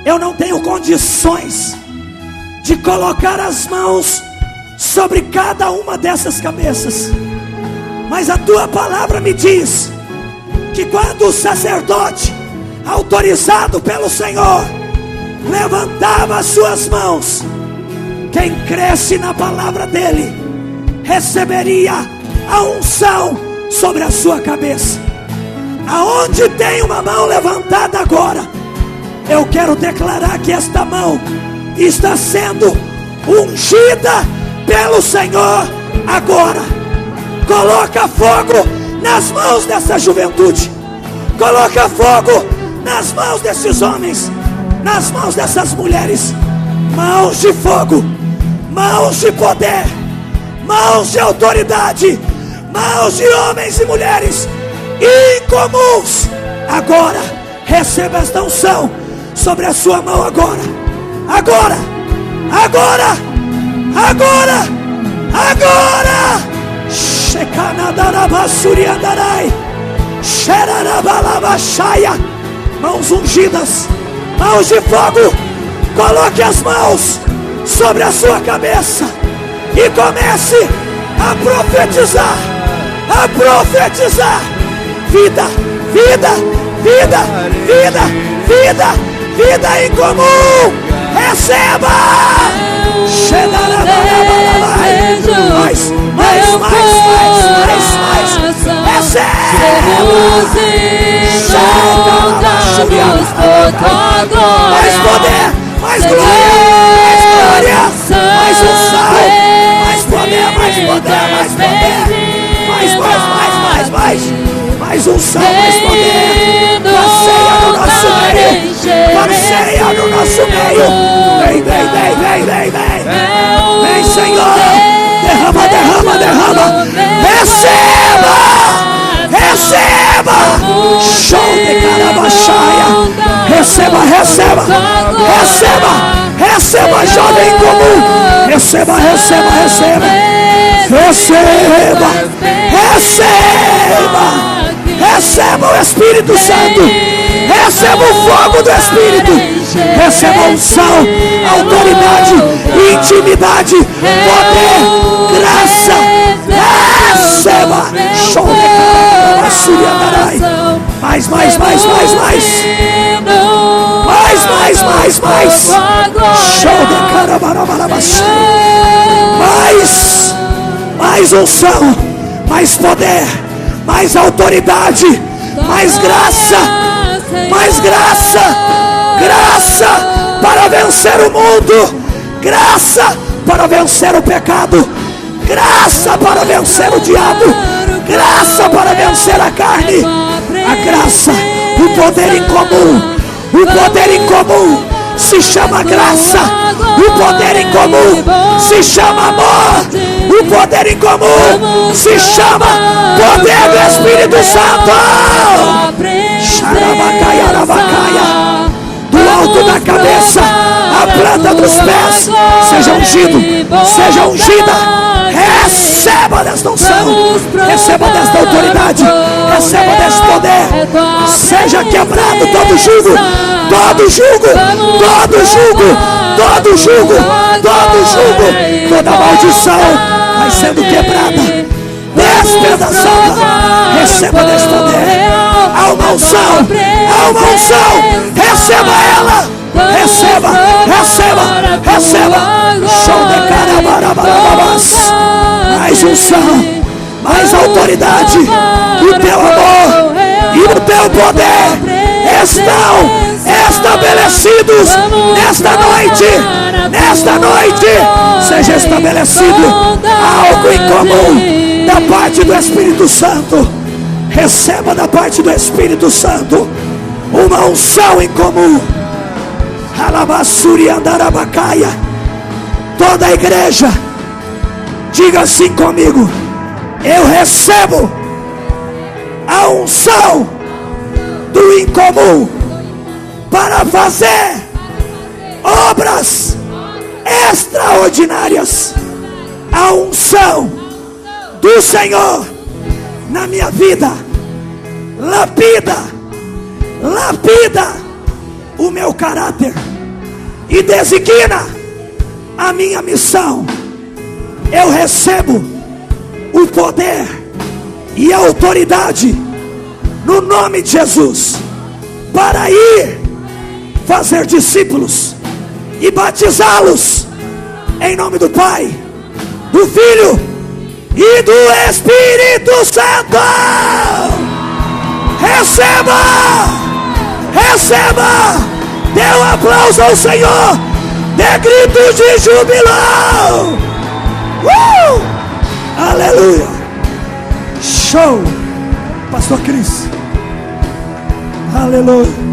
eu não tenho condições de colocar as mãos sobre cada uma dessas cabeças, mas a tua palavra me diz que quando o sacerdote, autorizado pelo Senhor, levantava as suas mãos, quem cresce na palavra dele receberia a unção sobre a sua cabeça. Aonde tem uma mão levantada agora, eu quero declarar que esta mão está sendo ungida pelo Senhor agora. Coloca fogo nas mãos dessa juventude. Coloca fogo nas mãos desses homens, nas mãos dessas mulheres. Mãos de fogo, mãos de poder, mãos de autoridade, mãos de homens e mulheres incomuns. Agora, receba esta unção sobre a sua mão agora. Agora, agora, agora, agora. Shekanadarabassuriandarai, Xerarabalabashaya. Mãos ungidas, mãos de fogo. Coloque as mãos sobre a sua cabeça e comece a profetizar. A profetizar vida, vida, vida, vida, vida, vida em comum. Receba! Mais, mais, mais, mais, mais, mais. Receba! Mais poder, mais glória, mais glória, mais unção, mais poder, mais poder, mais poder, mais, mais, mais, mais, mais, mais unção, mais poder. Passeia no nosso meio, passeia no nosso meio. Vem, vem, vem, vem, vem, vem. Vem, Senhor. Derrama, derrama, derrama. Receba, receba. Show de carabachaia. Receba, receba, receba, receba, jovem comum. Receba, receba, receba. Receba, receba. Receba o Espírito Santo. Receba o fogo do Espírito. Receba a unção, autoridade, intimidade, poder, graça. Receba. Show de carabachaia. Mais, mais, mais, mais, mais. Mais, mais, mais, mais. Show de carabachaia. Mais unção, mais poder, mais autoridade, mais graça, mais graça, Graça para vencer o mundo. Graça para vencer o pecado. Graça para vencer o diabo. Graça para vencer a carne. A graça, o poder em comum. O poder em comum se chama graça. O poder em comum se chama amor. O poder em comum se chama poder do Espírito Santo. Xarabacaia, arabacaia. Do alto da cabeça, a planta dos pés, seja ungido, seja ungida. Receba desta unção, receba desta autoridade, receba deste poder. Seja quebrado todo jugo, todo jugo, todo jugo, todo jugo, todo jugo. Toda maldição vai sendo quebrada, despedaçada. Receba deste poder. Há uma unção, há uma unção. Receba ela. Receba, receba, receba. Show de carabarabarabas. Mais unção, mais autoridade. O teu amor e o teu poder estão estabelecidos nesta noite. Nesta noite seja estabelecido algo em comum da parte do Espírito Santo. Receba da parte do Espírito Santo uma unção em comum. Alabassuri andarabacaia. Toda a igreja diga assim comigo: eu recebo a unção do incomum para fazer obras extraordinárias. A unção do Senhor na minha vida lapida o meu caráter e designa a minha missão. Eu recebo o poder e a autoridade no nome de Jesus para ir fazer discípulos e batizá-los em nome do Pai, do Filho e do Espírito Santo. Receba, receba. Dê um aplauso ao Senhor. Dê gritos de júbilo. Aleluia. Show. Pastor Cris. Aleluia.